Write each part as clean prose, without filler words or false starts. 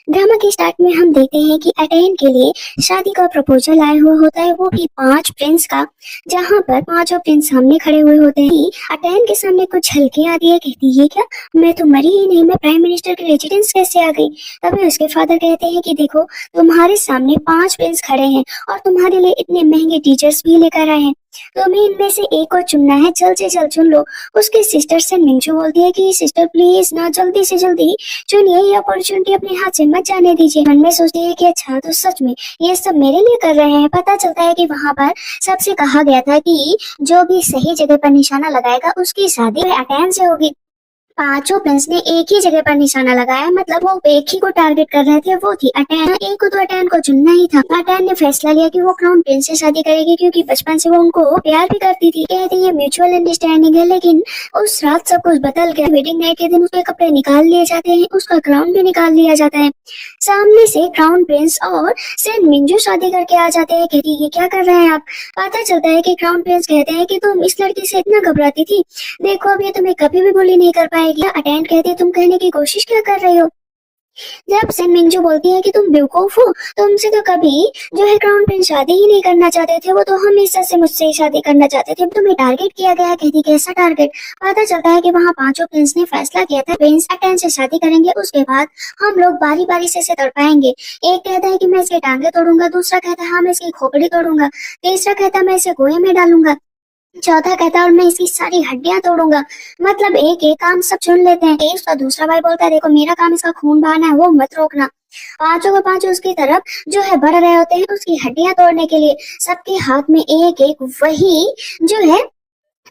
Drama के start में हम देखते हैं कि अटेन के लिए शादी का प्रपोजल आया हुआ होता है, वो भी 5 प्रिंस का। जहाँ पर 5 प्रिंस सामने खड़े हुए होते हैं। अटेन के सामने कुछ हल्की आती है, कहती है क्या मैं तो मरी ही नहीं, मैं प्राइम मिनिस्टर के रेजिडेंस कैसे आ गई। तभी उसके फादर कहते हैं कि देखो तुम्हारे सामने 5 प्रिंस खड़े हैं और तुम्हारे लिए इतने महंगे टीचर्स भी लेकर आए हैं, तुम्हें इनमें से एक को चुनना है, जल्द से जल्द चुन लो। उसकी सिस्टर से मिंजू बोलती है कि सिस्टर प्लीज ना, जल्दी से जल्दी चुनिए, ये अपॉर्चुनिटी अपने हाथ से मत जाने दीजिए। मन में सोचती है कि अच्छा तो सच में ये सब मेरे लिए कर रहे हैं। पता चलता है कि वहाँ पर सबसे कहा गया था कि जो भी सही जगह पर निशाना लगाएगा उसकी शादी अटेन से होगी। 5 प्रिंस ने एक ही जगह पर निशाना लगाया, मतलब वो एक ही को टारगेट कर रहे थे, वो थी अटेन। एक को तो अटेन को चुनना ही था। अटेन ने फैसला लिया कि वो क्राउन प्रिंस से शादी करेगी, क्योंकि बचपन से वो उनको प्यार भी करती थी। कहती है म्यूचुअल अंडरस्टैंडिंग है, लेकिन उस रात सब कुछ बदल गया। वेडिंग नाइट के दिन उसके कपड़े निकाल लिए जाते हैं, उसका क्राउन भी निकाल लिया जाता है। सामने से क्राउन प्रिंस और सेन मिंजू शादी करके आ जाते हैं। कहती है क्या कर रहे हैं आप। पता चलता है कि क्राउन प्रिंस कहते हैं कि तुम इस लड़की से इतना घबराती थी, देखो अब ये तुम्हें कभी भी bully नहीं कर पाएगी। अटेन कहती है तुम कहने की कोशिश क्या कर रही हो। जब सेन मिंजू बोलती है कि तुम बेवकूफ हो, तुमसे तो कभी जो है क्राउन प्रिंस शादी ही नहीं करना चाहते थे, वो तो हमेशा से मुझसे ही शादी करना चाहते थे, तुम्हें टारगेट किया गया। कहती कैसा टारगेट। पता चलता है कि वहाँ 5 प्रिंस ने फैसला किया था प्रिंस अटेन से शादी करेंगे, उसके बाद हम लोग बारी बारी से तड़पाएंगे। एक कहता है कि मैं इसके टांगे तोड़ूंगा, दूसरा कहता है हाँ मैं इसकी खोपड़ी तोड़ूंगा, तीसरा कहता है मैं इसे कुएं में डालूंगा, चौथा कहता है और मैं इसकी सारी हड्डियां तोड़ूंगा। मतलब एक एक काम सब चुन लेते हैं। उसका दूसरा भाई बोलता है देखो मेरा काम इसका खून बहाना है, वो मत रोकना। पांचों के पांचों उसकी तरफ जो है बढ़ रहे होते हैं उसकी हड्डियां तोड़ने के लिए। सबके हाथ में एक एक वही जो है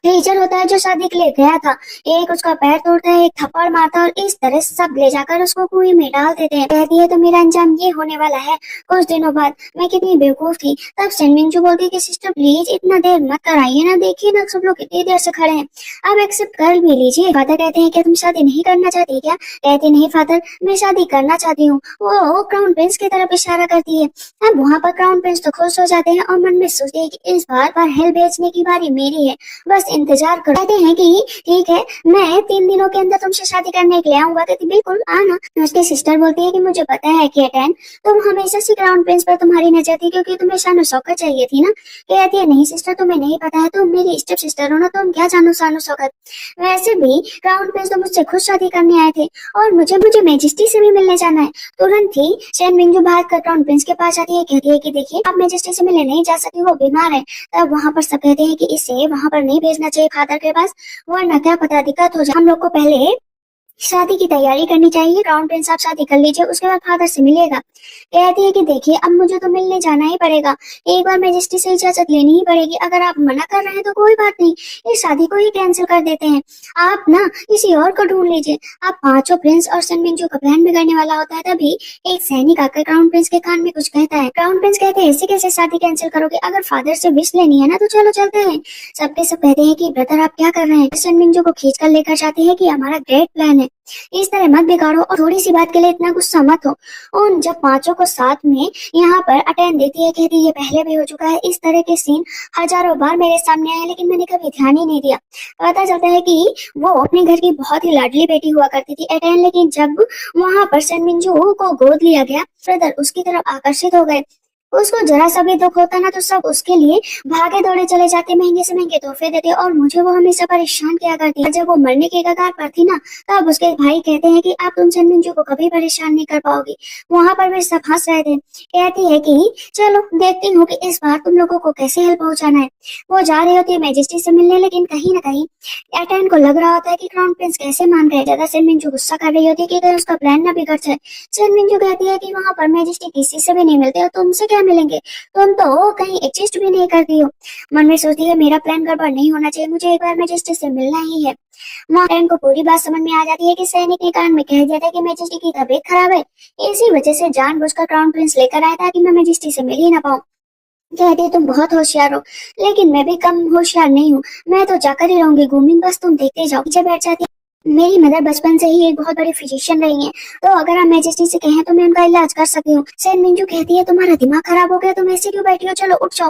टीचर होता है जो शादी के लिए गया था। एक उसका पैर तोड़ता है, एक थप्पड़ मारता है, और इस तरह सब ले जाकर उसको कुएं में डाल देते हैं। कहती है तो मेरा अंजाम ये होने वाला है कुछ दिनों बाद। मैं कितनी बेवकूफ थी। तब सेन मिंजू बोलती है कि सिस्टर प्लीज इतना देर मत कराइए ना, देखिए ना सब लोग कितनी देर से खड़े हैं, अब एक्सेप्ट कर भी लीजिए। फादर कहते हैं क्या तुम शादी नहीं करना चाहती क्या। कहती नहीं फादर मैं शादी करना चाहती हूँ। वो क्राउन प्रिंस की तरफ इशारा करती है। अब वहाँ पर क्राउन प्रिंस तो खुश हो जाते हैं और मन में सोचते हैं कि इस बार हेल बेचने की बारी मेरी है, बस इंतजार करो। कहते हैं कि ठीक है मैं 3 दिनों के अंदर तुमसे शादी करने के लिए आऊंगा। कहती बिल्कुल आना। उसकी सिस्टर बोलती है कि मुझे पता है कि अटेन तुम हमेशा से क्राउन प्रिंस पर तुम्हारी नजर थी, क्योंकि तुम्हें शानो शौकत चाहिए थी ना। कहती है नहीं सिस्टर तुम्हें नहीं पता है, तुम मेरी स्टेप सिस्टर हो ना, तुम क्या जानो शानो शौकत। वैसे भी क्राउन प्रिंस तो मुझसे खुद शादी करने आए थे और मुझे मुझे मेजेस्टी से भी मिलने जाना है। तुरंत ही सेन मिंजू भाग कर क्राउन प्रिंस के पास आती है। कहती है कि देखिए आप मेजेस्टी से मिलने नहीं जा सकती, वो बीमार है। तब वहाँ पर सब कहते हैं कि इसे वहाँ पर नहीं भेजना चाहिए फादर के पास, वरना क्या पता दिक्कत हो जाए। हम लोग को पहले शादी की तैयारी करनी चाहिए। क्राउन प्रिंस आप शादी कर लीजिए, उसके बाद फादर से मिलेगा। कहती है कि देखिए अब मुझे तो मिलने जाना ही पड़ेगा, एक बार मैजिस्ट्री से इजाजत लेनी ही पड़ेगी। अगर आप मना कर रहे हैं तो कोई बात नहीं, इस शादी को ही कैंसिल कर देते हैं, आप ना किसी और को ढूंढ लीजिए। आप 5 प्रिंस और सन मिंजू का प्लान बिगड़ने वाला होता है। तभी एक सैनिक आकर क्राउन प्रिंस के कान में कुछ कहता है। क्राउन प्रिंस कहते हैं ऐसे कैसे शादी कैंसिल करोगे, अगर फादर से विश लेनी है ना तो चलो चलते हैं। सबके सब कहते हैं कि ब्रदर आप क्या कर रहे हैं। सन मिंजू को खींच कर लेकर जाते हैं कि हमारा ग्रेट प्लान है, इस तरह मत बिगाड़ो और थोड़ी सी बात के लिए इतना गुस्सा मत हो। उन जब 5 को साथ में यहाँ पर अटेन देती है, कहती है ये पहले भी हो चुका है, इस तरह के सीन हजारों बार मेरे सामने आए लेकिन मैंने कभी ध्यान ही नहीं दिया। पता चलता है कि वो अपने घर की बहुत ही लाडली बेटी हुआ करती थी अटेन, लेकिन जब वहाँ पर सन मिंजू को गोद लिया गया ब्रदर उसकी तरफ आकर्षित हो गए। उसको जरा सा भी दुख होता ना तो सब उसके लिए भागे दौड़े चले जाते, महंगे से महंगे तोहफे देते, और मुझे वो हमेशा परेशान किया करती। जब वो मरने के कगार पर थी ना तब उसके भाई कहते हैं कि आप तुम सन मिंजू को कभी परेशान नहीं कर पाओगी। वहाँ पर वे सब हंस रहे थे। कहती है कि चलो देखती हूँ कि इस बार तुम लोगों को कैसे हेल्प पहुंचाना है। वो जा रही होती है मैजेस्टी से मिलने, लेकिन कहीं ना कहीं एटेन को लग रहा होता है कि क्राउन प्रिंस कैसे मान गए। ज्यादा सन मिंजू गुस्सा कर रही होती है कि कहीं उसका प्लान ना बिगड़ जाए। सन मिंजू कहती है कि वहाँ पर मैजेस्टी किसी से भी नहीं मिलते और तुमसे क्या मिलेंगे, तुम तो कहीं एडजस्ट भी नहीं करती हो। मन में सोचती है मेरा प्लान गड़बड़ नहीं होना चाहिए, मुझे एक बार मैजेस्टी से मिलना ही है। एटेन को पूरी बात समझ में आ जाती है कि सैनिक ने कान में कह दिया था कि मैजेस्टी की तबीयत खराब है, इसी वजह से जानबूझकर क्राउन प्रिंस लेकर आया था कि मैं मैजेस्टी से मिल ही ना पाऊँ। कहती तुम बहुत होशियार हो, लेकिन मैं भी कम होशियार नहीं हूँ, मैं तो जाकर ही रहूंगी घूमिंग, बस तुम देखते जाओ। पीछे बैठ जाती है। मेरी मदर बचपन से ही एक बहुत बड़ी फिजिशियन रही हैं, तो अगर आप मैजेस्टी से कहें तो मैं उनका इलाज कर सकती हूँ। सेन मिंजू कहती है तुम्हारा दिमाग खराब हो गया, तुम ऐसे क्यों बैठी हो, चलो उठ जाओ।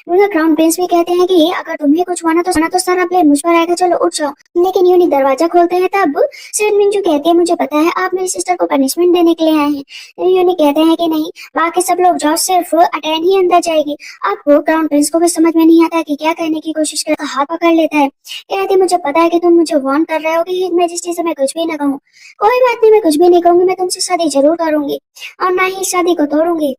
उधर क्राउन प्रिंस भी कहते हैं कि अगर तुम्हें कुछ हुआ तो सारा ब्लेम मुझ पर आएगा, चलो उठ जाओ। लेकिन यूनी दरवाजा खोलते हैं तब शन मिंजू कहती है मुझे पता है आप मेरी सिस्टर को पनिशमेंट देने के लिए आए हैं। यूनी कहते हैं कि नहीं, बाकी सब लोग जाओ, सिर्फ अटेन ही अंदर जाएगी। आपको क्राउन प्रिंस को भी समझ में नहीं आता कि क्या कहने की कोशिश करता, हाथ पकड़ लेता है। कहती मुझे पता है कि तुम मुझे वार्न कर रहे हो कि मैजेस्टी से मैं कुछ भी ना कहूँ। कोई बात नहीं, मैं कुछ भी नहीं कहूंगी, मैं तुमसे शादी जरूर करूंगी और ना ही शादी को तोड़ूंगी।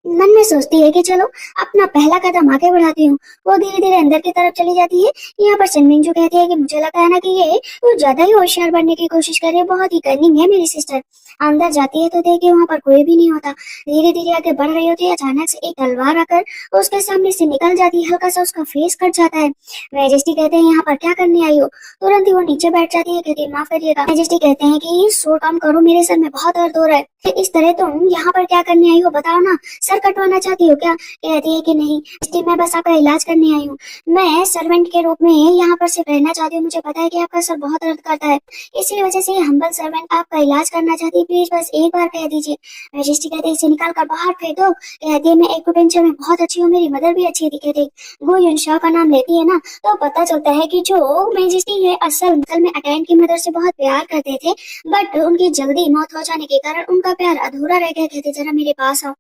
मन में सोचती है कि चलो अपना पहला कदम आगे बढ़ाती हूँ। वो धीरे धीरे अंदर की तरफ चली जाती है। यहाँ पर सनमिंजू कहती है कि मुझे लगता है ना कि ये वो ज्यादा ही होशियार बनने की कोशिश कर रही है, बहुत ही कनिंग है मेरी सिस्टर। अंदर जाती है तो देखिए वहाँ पर कोई भी नहीं होता। धीरे धीरे आगे बढ़ रही होती है, अचानक से एक तलवार आकर उसके सामने से निकल जाती है, हल्का सा उसका फेस कट जाता है। मैजेस्टी कहते हैं यहाँ पर क्या करने आई हो? तुरंत ही वो नीचे बैठ जाती है, कहती है माफ करिएगा। मैजेस्टी कहते हैं कि सो कम करो, मेरे सर में बहुत दर्द हो रहा है। इस तरह तुम यहाँ पर क्या करने आई हो, बताओ ना, सर कटवाना चाहती हो क्या? कहती है कि नहीं, इसलिए मैं बस आपका इलाज करने आई हूँ। मैं सर्वेंट के रूप में यहाँ पर सिर्फ रहना चाहती हूँ। मुझे पता है कि आपका सर बहुत दर्द करता है, इसी वजह से हम्बल सर्वेंट आपका इलाज करना चाहती है। प्लीज बस एक बार कह दीजिए। मैजेस्टी कहते हैं इसे निकाल कर बाहर फेंक दो। कहती है मैं एक्यूपेंचर में बहुत अच्छी हूँ, मेरी मदर भी अच्छी थी। कहती गो युनशा का नाम लेती है ना तो पता चलता है कि जो मैजेस्टी है असल में अटैन की मदर से बहुत प्यार करते थे, बट उनकी जल्दी मौत हो जाने के कारण उनका प्यार अधूरा रह गया। कहते जरा मेरे पास आओ,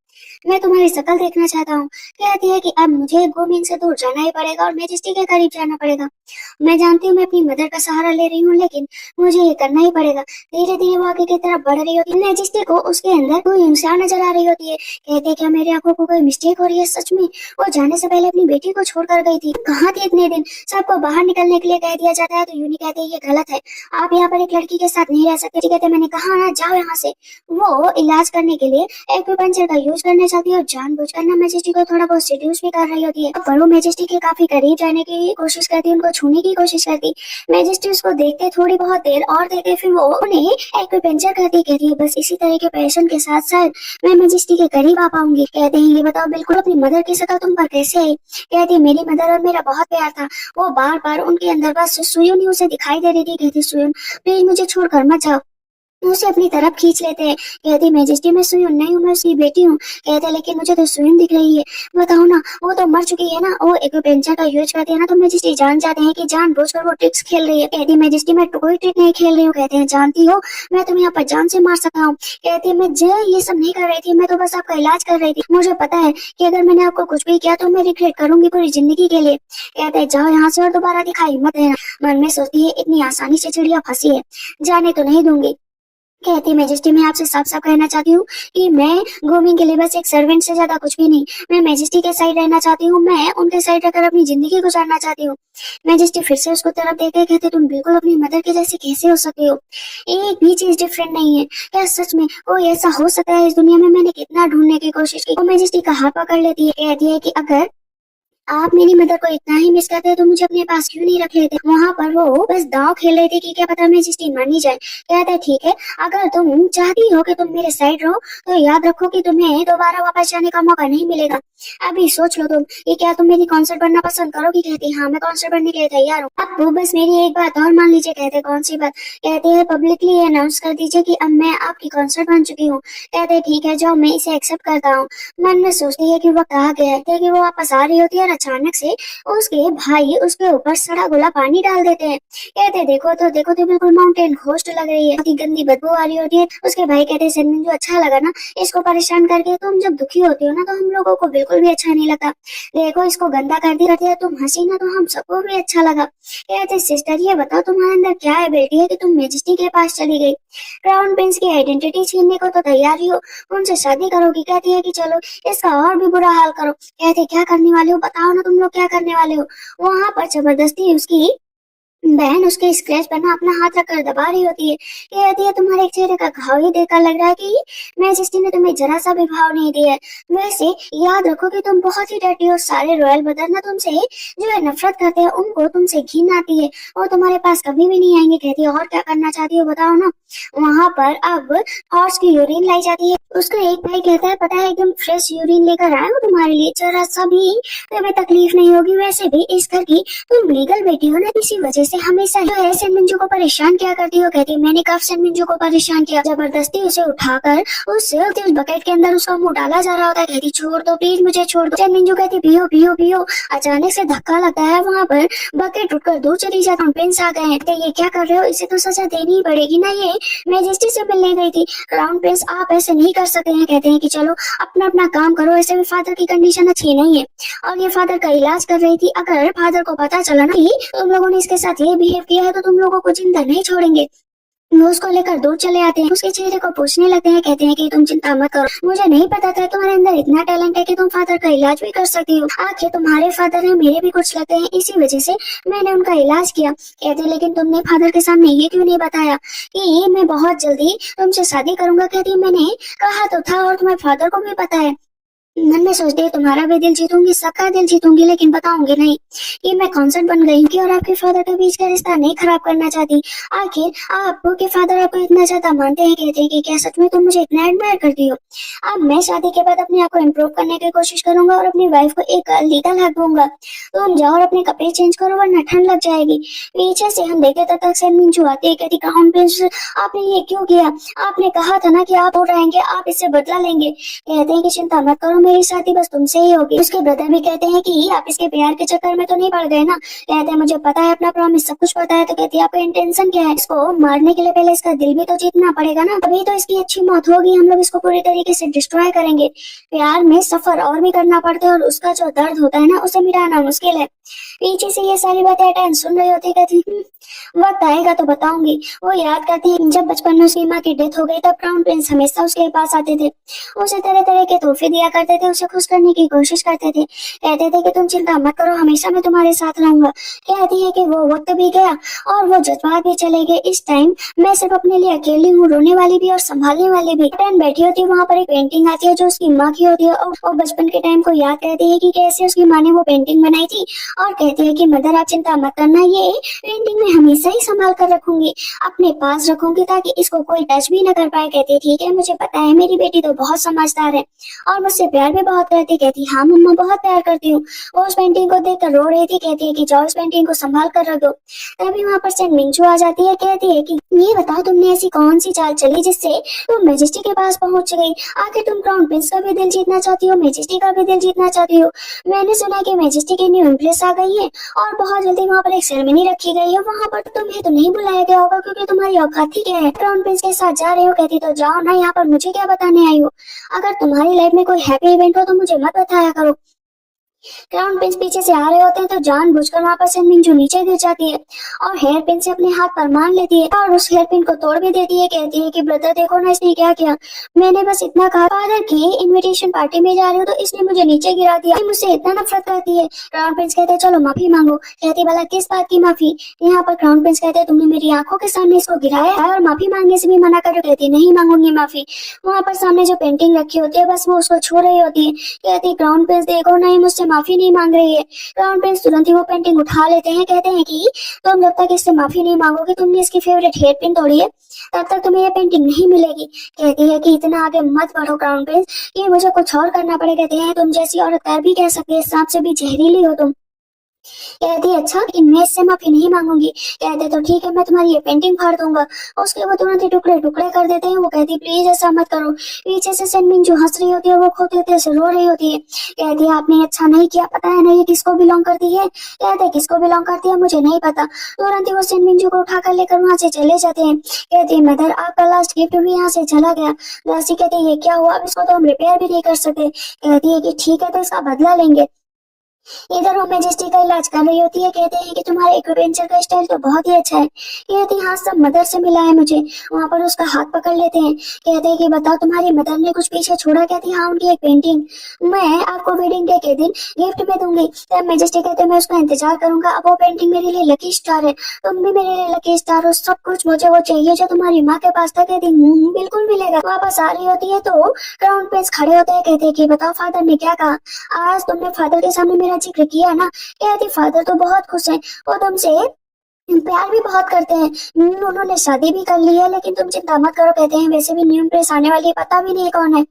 मैं तुम्हारी शक्ल देखना चाहता हूँ। कहती है कि अब मुझे गोमिन से दूर जाना ही पड़ेगा और मैजेस्टी के करीब जाना पड़ेगा। मैं जानती हूँ मैं अपनी मदर का सहारा ले रही हूँ, लेकिन मुझे ये करना ही पड़ेगा। धीरे धीरे वो आगे की तरफ बढ़ रही होती है। मैजेस्टी को उसके अंदर कोई इंसान नजर आ रही होती है। कहते क्या मेरी आंखों को कोई मिस्टेक हो रही है? सच में वो जाने से पहले अपनी बेटी को छोड़कर गई थी। कहाँ थी इतने दिन? सबको बाहर निकलने के लिए कह दिया जाता है तो यूनी कहते हैं ये गलत है, आप यहाँ पर एक लड़की के साथ नहीं रह सकते। कहते मैंने कहा ना जाओ यहाँ से। वो इलाज करने के लिए एक्यूपंक्चर का यूज करना चाहती है और जानबूझकर ना मैजेस्टी को थोड़ा बहुत सेड्यूस भी कर रही होती है। पर वो मैजेस्टी के काफी करीब जाने की कोशिश करती है, उनको छूने की कोशिश करती। मैजेस्टी उसको देखते थोड़ी बहुत देर और देखते, फिर वो उन्हें एक्यूपंक्चर करती। कहती है बस इसी तरह के पैशन के साथ साथ मैं मैजेस्टी के करीब आ पाऊंगी। कहते हैं ये बताओ बिल्कुल अपनी मदर की शक्ल तुम पर कैसे आई? कहती है मेरी मदर और मेरा बहुत प्यार था, वो बार बार उनके अंदर बस सुयुन ही उसे दिखाई दे रही थी। कहती सुयुन प्लीज मुझे छोड़कर मत जाओ। उसे अपनी तरफ खींच लेते हैं। कहती मैजेस्टी मैं सुयुन नहीं हूँ, मैं उसकी बेटी हूँ। कहते लेकिन मुझे तो सुयुन दिख रही है, बताओ ना, वो तो मर चुकी है ना। वो एक्यूपेंचर का यूज करते हैं ना तो मैजेस्टी जान जाते हैं कि जानबूझकर वो ट्रिक्स खेल रही है। कहती मैजेस्टी मैं कोई ट्रिक नहीं खेल रही हूँ। कहते हैं जानती हो मैं तुम्हें यहाँ पर जान से मार सकता हूँ। कहती मैं ये सब नहीं कर रही थी, मैं तो बस आपका इलाज कर रही थी। मुझे पता है कि अगर मैंने आपको कुछ भी किया तो मैं रिग्रेट करूंगी पूरी जिंदगी के लिए। कहते जाओ यहाँ से और दोबारा दिखाई मत देना। मन में सोचती है इतनी आसानी से चिड़िया फंसी है, जाने तो नहीं दूंगी। कहती मैजेस्टी मैं आपसे साफ साफ कहना चाहती हूँ कि मैं गोमिंग के लिए बस एक सर्वेंट से ज्यादा कुछ भी नहीं। मैं मैजेस्टी के साइड रहना चाहती हूँ, मैं उनके साइड रहकर अपनी जिंदगी गुजारना चाहती हूँ। मैजेस्टी फिर से उसको तरफ देखते कहते तुम बिल्कुल अपनी मदर के जैसे कैसे हो सकते हो? एक भी चीज डिफरेंट नहीं है क्या? सच में कोई ऐसा हो सकता है इस दुनिया में? मैंने कितना ढूंढने की कोशिश की। वो मैजेस्टी का हाथ पकड़ लेती है। कहती है कि अगर आप मेरी मदर को इतना ही मिस करते तो मुझे अपने पास क्यों नहीं रख लेते? वहाँ पर वो बस दांव खेल रहे थे कि क्या पता मैजेस्टी मान ही जाए। कहते ठीक है, अगर तुम चाहती हो कि तुम मेरे साइड रहो तो याद रखो कि तुम्हें दोबारा वापस जाने का मौका नहीं मिलेगा। अभी सोच लो तुम कि क्या तुम मेरी कॉन्सर्ट बनना पसंद करोगी? कहती हाँ मैं कॉन्सर्ट बनने के लिए तैयार हूँ। अब वो बस मेरी एक बात और मान लीजिए। कहते कौन सी बात? कहते हैं पब्लिकली अनाउंस कर दीजिए कि अब मैं आपकी कॉन्सर्ट बन चुकी हूँ। कहते ठीक है जाओ, मैं इसे एक्सेप्ट करता हूँ। मन में सोचती है कि वो कहा गया है कि वो वापस आ रही होती है और अचानक से उसके भाई उसके ऊपर सड़ा गुला पानी डाल देते हैं। कहते देखो तो बिल्कुल माउंटेन घोस्ट लग रही है, बहुत ही गंदी बदबू आ रही होती है। उसके भाई कहते सनमिंजू अच्छा लगा ना इसको परेशान करके? तुम जब दुखी होती हो ना तो हम लोगों को बिल्कुल भी अच्छा नहीं लगता। देखो इसको गंदा कर दिया, तुम हंसी ना तो हम सबको भी अच्छा लगा। कहते सिस्टर ये बताओ तुम्हारे अंदर क्या एबिलिटी है कि तुम मैजेस्टी के पास चली गई? क्राउन प्रिंस की आइडेंटिटी छीनने को तो तैयार ही हो, उनसे शादी करोगी। कहती है कि चलो इसका और भी बुरा हाल करो। कहते क्या करने वाले हो? बताओ ना तुम लोग क्या करने वाले हो? वहां पर जबरदस्ती उसकी बहन उसके स्क्रैच पर ना अपना हाथ रखकर दबा रही होती है। कहती है तुम्हारे चेहरे का घाव ही देखकर लग रहा है कि मैजेस्टी ने तुम्हें जरा सा भी भाव नहीं दिया है। वैसे याद रखो कि तुम बहुत ही डर्टी हो, सारे रॉयल ब्रदर ना तुमसे जो है नफरत करते हैं, उनको तुमसे घिन आती है और तुम्हारे पास कभी भी नहीं आएंगे। कहती है और क्या करना चाहती हो बताओ ना। वहाँ पर अब हॉर्स की यूरिन लाई जाती है। उसका एक भाई कहता है पता है एकदम फ्रेश यूरिन लेकर आया हूँ तुम्हारे लिए, जरा सा भी तुम्हें तकलीफ नहीं होगी। वैसे भी इस घर की तुम लीगल बेटी हो ना, इसी वजह से हमेशा जो है सेनमिंजू को परेशान किया करती हो। कहती है मैंने कब सेनमिंजू को परेशान किया। जबरदस्ती उसे उठाकर उससे उस बकेट के अंदर उसका मुंह डाला जा रहा होता है। कहती छोड़ दो प्लीज, मुझे छोड़ दो। सेनमिंजू कहती पियो पियो पियो। अचानक से धक्का लगता है, वहाँ पर बकेट उठकर दूर चली जाती है। प्रिंस आ गए हैं। ये क्या कर रहे हो, इसे तो सजा देनी ही पड़ेगी ना, ये मैजेस्टी से मिलने गई थी। क्राउन प्रिंस आप ऐसे नहीं कर सकते हैं। कहते हैं कि चलो अपना अपना काम करो, ऐसे भी फादर की कंडीशन अच्छी नहीं है और ये फादर का इलाज कर रही थी। अगर फादर को पता चला ना कि तुम लोगों ने इसके साथ ये बिहेव किया है तो तुम लोगों को जिंदा नहीं छोड़ेंगे। वो उसको लेकर दूर चले आते हैं, उसके चेहरे को पूछने लगते हैं। कहते हैं कि तुम चिंता मत करो, मुझे नहीं पता था तुम्हारे अंदर इतना टैलेंट है कि तुम फादर का इलाज भी कर सकती हो। आखिर तुम्हारे फादर हैं, मेरे भी कुछ लगते हैं, इसी वजह से मैंने उनका इलाज किया। कहते हैं लेकिन तुमने फादर के सामने ये क्यों नहीं बताया कि मैं बहुत जल्दी तुमसे शादी करूंगा। कहती है मैंने कहा तो था और तुम्हारे फादर को भी पता है। मन में सोचती है तुम्हारा भी दिल जीतूंगी, सबका दिल जीतूंगी, लेकिन बताऊंगी नहीं कि मैं कॉन्सर्ट बन गई हूँ और आपके फादर के बीच का रिश्ता नहीं खराब करना चाहती। आखिर आपके फादर आपको इतना ज्यादा मानते हैं। कहते हैं कि क्या सच में तुम मुझे इतना एडमायर करती हो। अब मैं शादी के बाद अपने आप को इम्प्रूव करने की कोशिश करूंगा और अपनी वाइफ को एक लीगल हक दूंगा। तुम जाओ और अपने कपड़े चेंज करो वरना ठंड लग जाएगी। पीछे से हम देखे तब तक सेनमिंजू आती है। कहती क्राउन प्रिंस आपने ये क्यों किया, आपने कहा था ना कि आप हो रहेंगे, आप इससे बदला लेंगे। कहते हैं कि चिंता मत करो, मेरी शादी बस तुमसे ही होगी। उसके ब्रदर भी कहते हैं कि आप इसके प्यार के चक्कर में तो नहीं पड़ गए ना। कहते हैं मुझे पता है, अपना प्रॉमिस सब कुछ पता है। तो कहती है आपका इंटेंशन क्या है, इसको मारने के लिए पहले इसका दिल भी तो जीतना पड़ेगा ना, तभी तो इसकी अच्छी मौत होगी। हम लोग इसको पूरी तरीके से डिस्ट्रॉय करेंगे। प्यार में सफर और भी करना पड़ता है और उसका जो दर्द होता है ना उसे मिटाना मुश्किल है। पीछे से ये सारी बातें अटेंड सुन रही होती। कहती वक्त आएगा तो बताऊंगी। वो याद करती है जब बचपन में उसकी माँ की डेथ हो गई तब क्राउन प्रिंस हमेशा उसके पास आते थे, उसे तरह तरह के तोहफे दिया करते थे, उसे खुश करने की कोशिश करते थे। कहते थे कि तुम चिंता मत करो, हमेशा मैं तुम्हारे साथ रहूंगा। कहती है कि वो वक्त भी गया और वो जज्बात भी चले गए। इस टाइम मैं सिर्फ अपने लिए अकेली हूँ, रोने वाली भी और संभालने वाली भी। बैठी होती है, वहाँ पर एक पेंटिंग आती है जो उसकी माँ की होती है और बचपन के टाइम को याद करती है कि कैसे उसकी माँ ने वो पेंटिंग बनाई थी और कहती है कि मदर आप चिंता मत करना, ये पेंटिंग में हमेशा ही संभाल कर रखूंगी, अपने पास रखूंगी ताकि इसको कोई टच भी न कर पाए। कहती है ठीक है, मुझे पता है मेरी बेटी तो बहुत समझदार है और मुझसे प्यार भी बहुत करती। कहती हाँ मम्मा बहुत प्यार करती हूँ। वो उस पेंटिंग को देखकर रो रही थी। कहती है कि जाओ इस पेंटिंग को संभाल कर रख दो। तभी वहाँ पर सेनमिंजू आ जाती है। कहती है कि ये बताओ तुमने ऐसी कौन सी चाल चली जिससे तुम मैजेस्टी के पास पहुंच गई। आखिर तुम क्राउन प्रिंस का भी दिल जीतना चाहती हो, मैजेस्टी का भी दिल जीतना चाहती हो। मैंने सुना कि मैजेस्टी की न्यू एम्प्रेस आ गई है और बहुत जल्दी वहाँ पर एक सेरेमनी रखी गई है। वहाँ पर तुम्हें तो नहीं बुलाया गया होगा क्योंकि तुम्हारी औकात ही क्या है, क्राउन प्रिंस के साथ जा रही हो। कहती तो जाओ ना, यहाँ पर मुझे क्या बताने आई हो। अगर तुम्हारी लाइफ में कोई हैप्पी इवेंट हो तो मुझे मत बताया करो। क्राउन प्रिंस पीछे से आ रहे होते हैं तो जानबूझकर वहाँ पर सेनमिंजू नीचे गिर जाती है और हेयर पिन से अपने हाथ पर मान लेती है और उस हेयर पिन को तोड़ भी देती है। कहती है कि ब्रदर देखो ना इसने क्या किया, मैंने बस इतना कहा फादर की इनविटेशन पार्टी में जा रही हूँ तो इसने मुझे नीचे गिरा दिया, मुझसे इतना नफरत करती है। क्राउन प्रिंस कहते हैं चलो माफी मांगो। कहती भला किस बात की माफी। यहाँ पर क्राउन प्रिंस कहते हैं तुमने मेरी आंखों के सामने इसको गिराया है और माफी मांगने से भी मना कर। कहती नहीं मांगूंगी माफी। वहाँ पर सामने जो पेंटिंग रखी होती है बस वो उसको छू रही होती है। कहती क्राउन प्रिंस देखो ना, ये मुझसे माफी नहीं मांग रही है। क्राउन प्रिंस तुरंत ही वो पेंटिंग उठा लेते हैं। कहते हैं कि तुम जब तक इससे माफी नहीं मांगोगे, तुमने इसकी फेवरेट हेयर पिन तोड़ी है, तब तक तुम्हें ये पेंटिंग नहीं मिलेगी। कहती है कि इतना आगे मत बढ़ो क्राउन प्रिंस, ये मुझे कुछ और करना पड़ेगा। कहते हैं तुम जैसी औरत कर भी कह सकते, सांप से भी जहरीली हो तुम। कहती अच्छा लेकिन मैं इससे माफी नहीं मांगूंगी। कहते तो ठीक है, मैं तुम्हारी ये पेंटिंग फाड़ दूंगा। उसके वो तुरंत ही टुकड़े टुकड़े कर देते हैं। वो कहती प्लीज ऐसा मत करो। पीछे से सेनमिंजू हंस रही होती है और वो खोते होते से रो रही होती है। कहती है आपने अच्छा नहीं किया, पता है ना ये किसको बिलोंग करती है। कहते किसको बिलोंग करती है मुझे नहीं पता। तुरंत ही वो सेनमिंजू को उठाकर लेकर वहां से चले जाते हैं। कहती है मदर आपका लास्ट गिफ्ट भी यहाँ से चला गया। दासी कहती है ये क्या हुआ, अब इसको तो हम रिपेयर भी नहीं कर सकते। कहती है कि ठीक है तो इसका बदला लेंगे। इधर वो मैजेस्टी का इलाज कर रही होती है। कहते हैं कि तुम्हारे एक्वेंचर का स्टाइल तो बहुत ही अच्छा है। कहती हाँ सब मदर से मिला है मुझे। वहाँ पर उसका हाथ पकड़ लेते हैं। कहते हैं कि बताओ तुम्हारी मदर ने कुछ पीछे छोड़ा। कहती हाँ उनकी एक पेंटिंग मैं आपको वेडिंग डे के दिन गिफ्ट में दूंगी। तब मैजेस्टी कहते मैं उसका इंतजार करूंगा। अब वो पेंटिंग मेरे लिए लकी स्टार है, तुम भी मेरे लिए लकी स्टार हो। सब कुछ मुझे वो चाहिए जो तुम्हारी माँ के पास था। कहती बिल्कुल मिलेगा। वापस आ रही होती है तो क्राउन प्रिंस खड़े होते हैं। कहते हैं कि बताओ फादर ने क्या कहा, आज तुमने फादर के सामने मेरा जिक्र किया ना। कहती फादर तो बहुत खुश है, वो तुमसे प्यार भी बहुत करते हैं। उन्होंने शादी भी कर ली है, लेकिन तुम चिंता मत करो। कहते हैं वैसे भी न्यू एम्प्रेस आने वाली है, पता भी नहीं कौन है।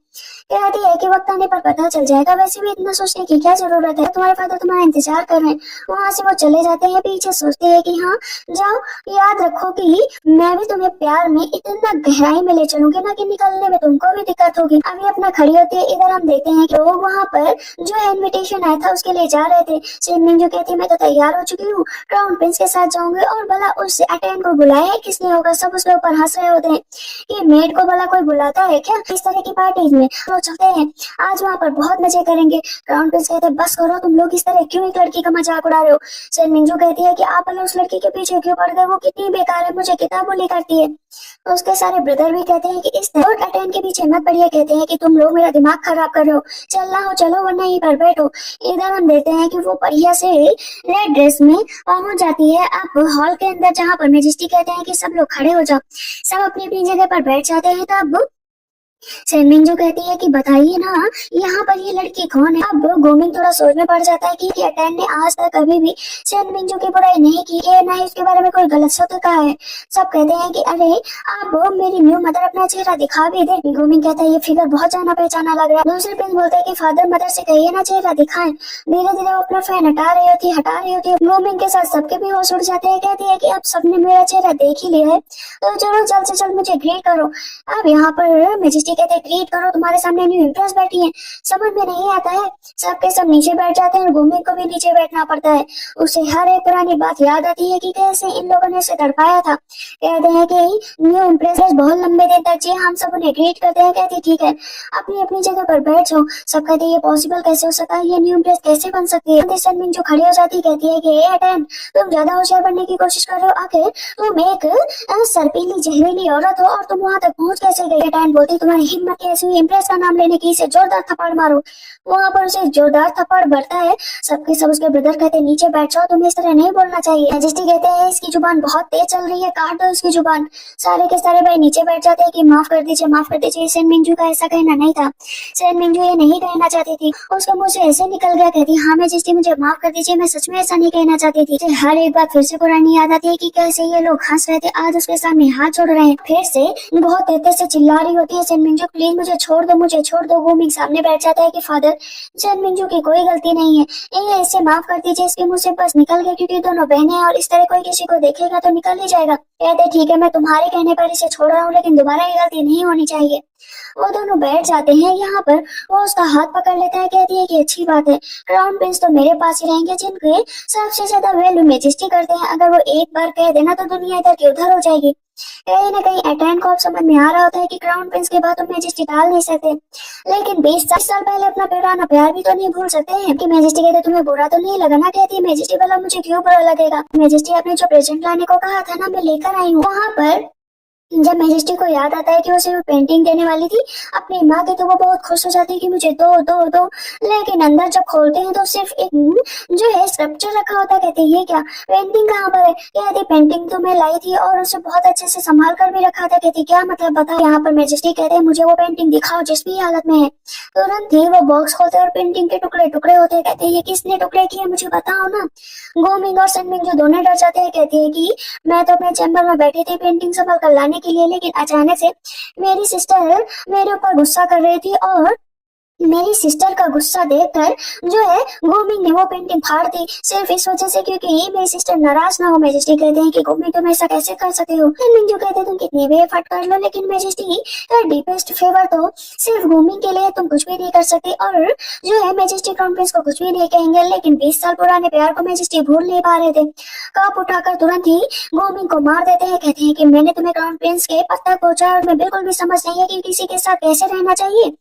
कहती है कि वक्त आने पर पता चल जाएगा, वैसे भी इतना सोचने की क्या जरूरत है, तुम्हारे फादर तुम्हारा इंतजार कर रहे हैं। वहां से वो चले जाते हैं, पीछे सोचते हैं कि हाँ जाओ, याद रखो कि मैं भी तुम्हें प्यार में इतना गहराई में ले चलूंगी ना कि निकलने में तुमको भी दिक्कत होगी। अभी अपना खड़ी होती है, इधर हम देखते हैं कि लोग वहाँ पर जो है इन्विटेशन आया था उसके लिए जा रहे थे। शेरमिन जो कहती है मैं तो तैयार हो चुकी हूँ, क्राउन प्रिंस के साथ जाऊंगी। और भला उस अटेंड को बुलाया है किसने होगा, सब उसके ऊपर हंस रहे होते हैं। ये मेड को भला कोई बुलाता है क्या इस तरह की पार्टीज में। तो चलते हैं, आज वहाँ पर बहुत मजे करेंगे। क्राउन प्रिंस कहते हैं बस करो, तुम लोग इस तरह क्यों एक लड़की का मजाक उड़ा रहे हो। शेरमिन जो कहती है कि आप भला उस लड़की के पीछे क्यों पड़ गए, वो कितनी बेकार है, मुझे कितना बुली करती है। तो उसके सारे ब्रदर भी कहते हैं कि इस तरह अटेंड के पीछे मत पड़िए, कहते हैं कि तुम लोग मेरा दिमाग खराब कर रहे हो, चलना हो चलो वरना यहीं पर बैठो। इधर हम देखते हैं कि वो बढ़िया से रेड ड्रेस में पहुंच जाती है अब हॉल के अंदर, जहाँ पर मैजेस्टी कहते हैं कि सब लोग खड़े हो जाओ। सब अपनी अपनी जगह पर बैठ जाते हैं। तब शेरमिन जो कहती है कि बताइए ना यहाँ पर ये लड़की कौन है। अब गोमिंग थोड़ा सोच में पड़ जाता है कि अटेंड ने आज तक कभी भी शेरमिन जो की बुराई नहीं की है, ना ही उसके बारे में कोई गलत शब्द कहा है। सब कहते हैं कि अरे अब मेरी न्यू मदर अपना चेहरा दिखा भी दे। गोमिंग कहता है ये फिगर बहुत जाना पहचाना लग रहा है। दूसरे प्रिंस बोलते हैं कि फादर मदर से कहिए ना चेहरा दिखाएं। धीरे धीरे वो अपना फैन हटा रही होती है। गोमिंग के साथ सबके भी होश उड़ जाते हैं। कहती है कि अब सबने मेरा चेहरा देख ही लिया है तो चलो जल्द से जल्द मुझे ग्रीट करो। अब यहाँ पर मैजेस्टी कहते हैं ग्रीट करो, तुम्हारे सामने न्यू इम्प्रेस बैठी है। समझ में नहीं आता है, सबके सब नीचे बैठ जाते हैं और गोमिंग को भी नीचे बैठना पड़ता है। उसे हर एक पुरानी बात याद आती है कि कैसे इन लोगों ने उसे तड़पाया था। कहते हैं कि न्यू इम्प्रेस बहुत लंबे दिन तक जी, हम सब उन्हें ग्रीट करते हैं। कहती ठीक है अपनी अपनी जगह पर बैठ जाओ। सब कहते हैं ये पॉसिबल कैसे हो सकता है, ये न्यू इम्प्रेस कैसे बन सकती है। शेरमिन जो खड़ी हो जाती कहती है कि अटेंड तुम ज्यादा होशियार बनने की कोशिश कर रहे हो, आखिर तुम एक सरपीली जहरीली औरत हो और तुम वहां तक पहुंच कैसे गई। अटेंड बोलती तुम्हारी हिम्मत कैसे हुई इम्प्रेस का नाम लेने की, इसे जोरदार थप्पड़ मारो। वहां पर उसे जोरदार थप्पड़ बढ़ता है। सबके सब उसके ब्रदर कहते हैं नीचे बैठ जाओ, तुम्हें इस तरह नहीं बोलना चाहिए। मैजेस्टी कहते हैं इसकी जुबान बहुत तेज चल रही है, काट दो इसकी जुबान। सारे के सारे भाई नीचे बैठ जाते हैं कि माफ कर दीजिए माफ कर दीजिए, सेन मिंजू का ऐसा कहना नहीं था। सेन मिंजू ये नहीं कहना चाहती थी, उसके मुंह से ऐसे निकल गया। कहती हाँ मैजेस्टी मुझे माफ कर दीजिए, मैं सच में ऐसा नहीं कहना चाहती थी। हर एक बात फिर से पुरानी याद आती है कि कैसे ये लोग हंस रहे थे, आज उसके सामने हाथ जोड़ रहे हैं। फिर से बहुत तेज से चिल्ला रही होती है सेन मिंजू प्लीज मुझे छोड़ दो, मुझे छोड़ दो। गोमिंग सामने बैठ जाता है कि फादर सेन मिंजू की कोई गलती नहीं है, ये इसे माफ कर दीजिए, इसके मुंह से बस निकल गया क्योंकि दोनों बहनें हैं और इस तरह कोई किसी को देखेगा तो निकल ही जाएगा। कहते ठीक है मैं तुम्हारे कहने पर इसे छोड़ रहा हूँ, लेकिन दोबारा ये गलती नहीं होनी चाहिए। वो दोनों बैठ जाते हैं। यहाँ पर वो उसका हाथ पकड़ लेता है। कहती है कि अच्छी बात है, क्राउन प्रिंस तो मेरे पास ही रहेंगे जिनके सबसे ज्यादा वैल्यू मैजेस्टी करते हैं। अगर वो एक बार कह देना तो दुनिया इधर की उधर हो जाएगी। कहीं न कहीं अटेंड को अब समझ में आ रहा होता है कि क्राउन प्रिंस के बातों में मैजेस्टी टाल नहीं सकते, लेकिन 20 साल पहले अपना पुराना प्यार भी तो नहीं भूल सकते हैं। कि मैजेस्टी कहते तुम्हें बुरा तो नहीं लगा ना। कहती है मैजेस्टी भला मुझे क्यों बुरा लगेगा, मैजेस्टी आपने जो प्रेजेंट लाने को कहा था ना मैं लेकर आई हूँ। वहाँ पर जब मैजेस्टी को याद आता है कि उसे वो पेंटिंग देने वाली थी अपनी माँ की, तो वो बहुत खुश हो जाती है कि मुझे दो दो दो। लेकिन अंदर जब खोलते हैं तो सिर्फ एक जो है स्कल्पचर रखा होता है। कहते हैं ये क्या, पेंटिंग कहाँ पर है। कहती पेंटिंग तो मैं लाई थी और उसे बहुत अच्छे से संभाल कर भी रखा था। कहती क्या मतलब बता। यहाँ पर मैजेस्टी कहते हैं मुझे वो पेंटिंग दिखाओ जिस भी हालत में है। तुरंत ही वो बॉक्स खोलते और पेंटिंग के टुकड़े टुकड़े होते हैं। कहते हैं ये किसने टुकड़े किए मुझे बताओ ना। गोमिंग और सनमिंग जो दोनों डर जाते हैं। कहती है कि मैं तो अपने चैम्बर में बैठी थी पेंटिंग संभाल कर लाने के लिए, लेकिन अचानक से मेरी सिस्टर मेरे ऊपर गुस्सा कर रही थी और मेरी सिस्टर का गुस्सा देखकर जो है गोमिंग ने वो पेंटिंग फाड़ दी, सिर्फ इस वजह से क्योंकि मेरी सिस्टर नाराज ना हो। मैजेस्टी कहते हैं कि गोमिंग तुम ऐसा कैसे कर सकते हो। गोमिंग जो कहते हैं तुम कितनी भी एफर्ट कर लो, लेकिन मैजेस्टी का डीपेस्ट फेवर तो सिर्फ गोमिंग के लिए, तुम कुछ भी नहीं कर सकती। और जो है मैजेस्टी क्राउन प्रिंस को कुछ भी नहीं कहेंगे, लेकिन 20 साल पुराने प्यार को मैजेस्टी भूल नहीं पा रहे थे। कप उठाकर तुरंत ही गोमिंग को मार देते हैं। कहते हैं कि मैंने तुम्हें क्राउन प्रिंस के पद तक पहुंचाया और मैं बिल्कुल भी समझ नहीं है कि किसी के साथ कैसे रहना चाहिए।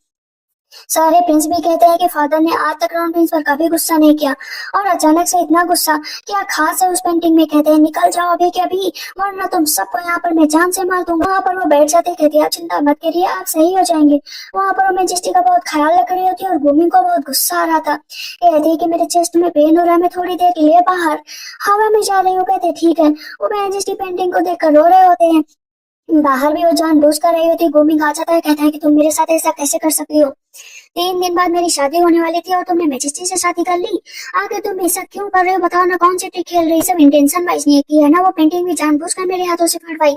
सारे प्रिंस भी कहते हैं कि फादर ने आज तक क्राउन प्रिंस पर कभी गुस्सा नहीं किया, और अचानक से इतना गुस्सा क्या खास है उस पेंटिंग में। कहते हैं निकल जाओ अभी के अभी, वरना तुम सबको यहाँ पर मैं जान से मार दूंगा। वहाँ पर वो बैठ जाते। कहते हैं चिंता मत करिए आप सही हो जाएंगे। वहाँ पर वो मैजेस्टी का बहुत ख्याल रख रही होती है और गोमिंग को बहुत गुस्सा आ रहा था। कहती है कि मेरे चेस्ट में पेन हो रहा है, मैं थोड़ी देर के लिए बाहर हवा में जा रही हूँ। कहते ठीक है। वो मैजेस्टी पेंटिंग को देखकर रो रहे होते हैं। बाहर भी वो जानबूझ कर रही होती। गोमिंग आ जाता है। कहता है कि तुम मेरे साथ ऐसा कैसे कर सकती हो, 3 दिन बाद मेरी शादी होने वाली थी और तुमने मैजेस्टी से शादी कर ली। आगे तुम ऐसा क्यों कर रहे हो बताओ ना, कौन सी ट्रिक खेल रही। सब इंटेंशन वाइज नहीं की है ना, वो पेंटिंग भी जानबूझ कर मेरे हाथों से फटवाई।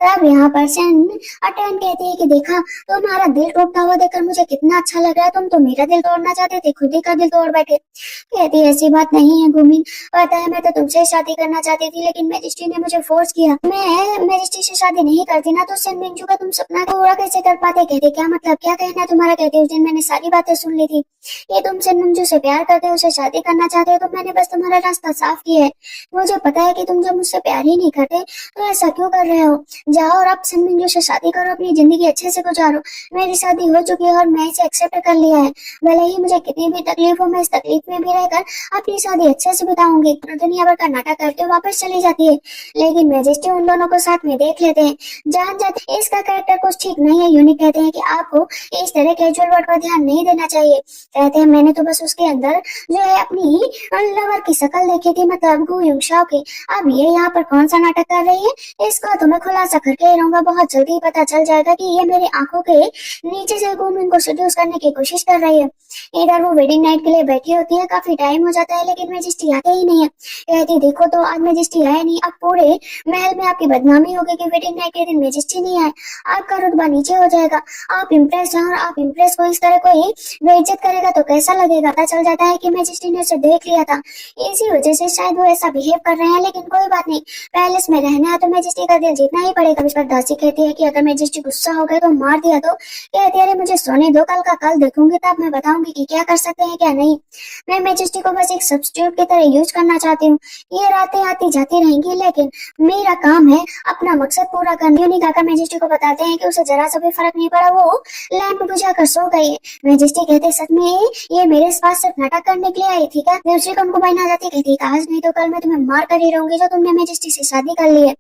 तब यहाँ पर सन अटेन कहती है कि देखा, तुम्हारा दिल टूटता हुआ देखकर मुझे कितना अच्छा लग रहा है, तुम तो मेरा दिल तोड़ना चाहते थे, खुद ही का दिल तोड़ बैठे। कहती है ऐसी बात नहीं है गुमिन, पता है मैं तो तुमसे शादी करना चाहती थी, लेकिन मैजिस्ट्री ने मुझे फोर्स किया। मैं मैजिस्ट्री से शादी नहीं करती ना तो सन मिंजू का तुम सपना पूरा कैसे कर पाते। कहते क्या मतलब, क्या कहना है तुम्हारा। कहते उस दिन मैंने सारी बातें सुन ली थी, ये तुम सन मिंजू से प्यार करते हो, उसे शादी करना चाहते हो, तो मैंने बस तुम्हारा रास्ता साफ किया है। मुझे पता है कि तुम जब मुझसे प्यार ही नहीं करते तो ऐसा क्यों कर रहे हो। जाओ और आप सन मिंजू से शादी करो, अपनी जिंदगी अच्छे से गुजारो। मेरी शादी हो चुकी है और मैं इसे एक्सेप्ट कर लिया है, भले ही मुझे कितनी भी तकलीफ हो, मैं इस तकलीफ में भी रहकर अपनी शादी अच्छे से बिताऊंगी। दुनिया भर का नाटक करके वापस चली जाती है, लेकिन मैजेस्टी उन दोनों को साथ में देख लेते हैं, जान जाते इसका कैरेक्टर कुछ ठीक नहीं है। यूनिक कहते हैं कि आपको इस तरह कैजुअल वर्ड पर ध्यान नहीं देना चाहिए। कहते हैं मैंने तो बस उसके अंदर जो है अपनी लवर की शक्ल देखी थी, मतलब गु युंगशाओ की। अब ये यहाँ पर कौन सा नाटक कर रही है, इसका तो मैं खुलासा करके ही रहूंगा, बहुत जल्दी पता चल जाएगा कि ये मेरी आंखों के नीचे से गुमिन को सेड्यूस करने की कोशिश कर रही है। इधर वो वेडिंग नाइट के लिए बैठी होती है, काफी टाइम हो जाता है लेकिन मैजेस्टी आते ही नहीं है। कहती देखो तो आज मैजेस्टी आया नहीं, अब पूरे महल में आपकी बदनामी होगी कि वेडिंग नाइट के दिन मैजेस्टी नहीं आए, आपका रुतबा नीचे हो जाएगा। आप इम्प्रेस हैं और आप इम्प्रेस को इस तरह कोई बेइज्जत करेगा तो कैसा लगेगा। पता चल जाता है कि मैजेस्टी ने उसे देख लिया था, इसी वजह से शायद वो ऐसा बिहेव कर रहे हैं, लेकिन कोई बात नहीं, पैलेस में रहना है तो मैजेस्टी का दिल जीतना ही पड़ेगा। इस पर दासी कहती है कि अगर मैजेस्टी गुस्सा हो गए तो मार दिया तो। कहती है अरे मुझे सोने दो, कल का कल देखूंगी तब मैं बताऊंगी कि क्या कर सकते हैं क्या नहीं। मैं मैजेस्टी को बस एक सब्स्टिट्यूट की तरह यूज करना चाहती हूँ, ये रातें आती जाती रहेंगी लेकिन मेरा काम है अपना मकसद पूरा करना। यूनिक आकर मैजेस्टी को बताते हैं कि उसे जरा सा भी फर्क नहीं पड़ा, वो लैंप बुझा कर सो गई है। मैजेस्टी कहते सच में ये मेरे पास सिर्फ नाटक करने के लिए आई थी क्या। दूसरी को बहन आ जाती, कहती आज नहीं तो कल मैं तुम्हें मार कर ही रहूंगी जो तुमने मैजेस्टी से शादी कर ली है।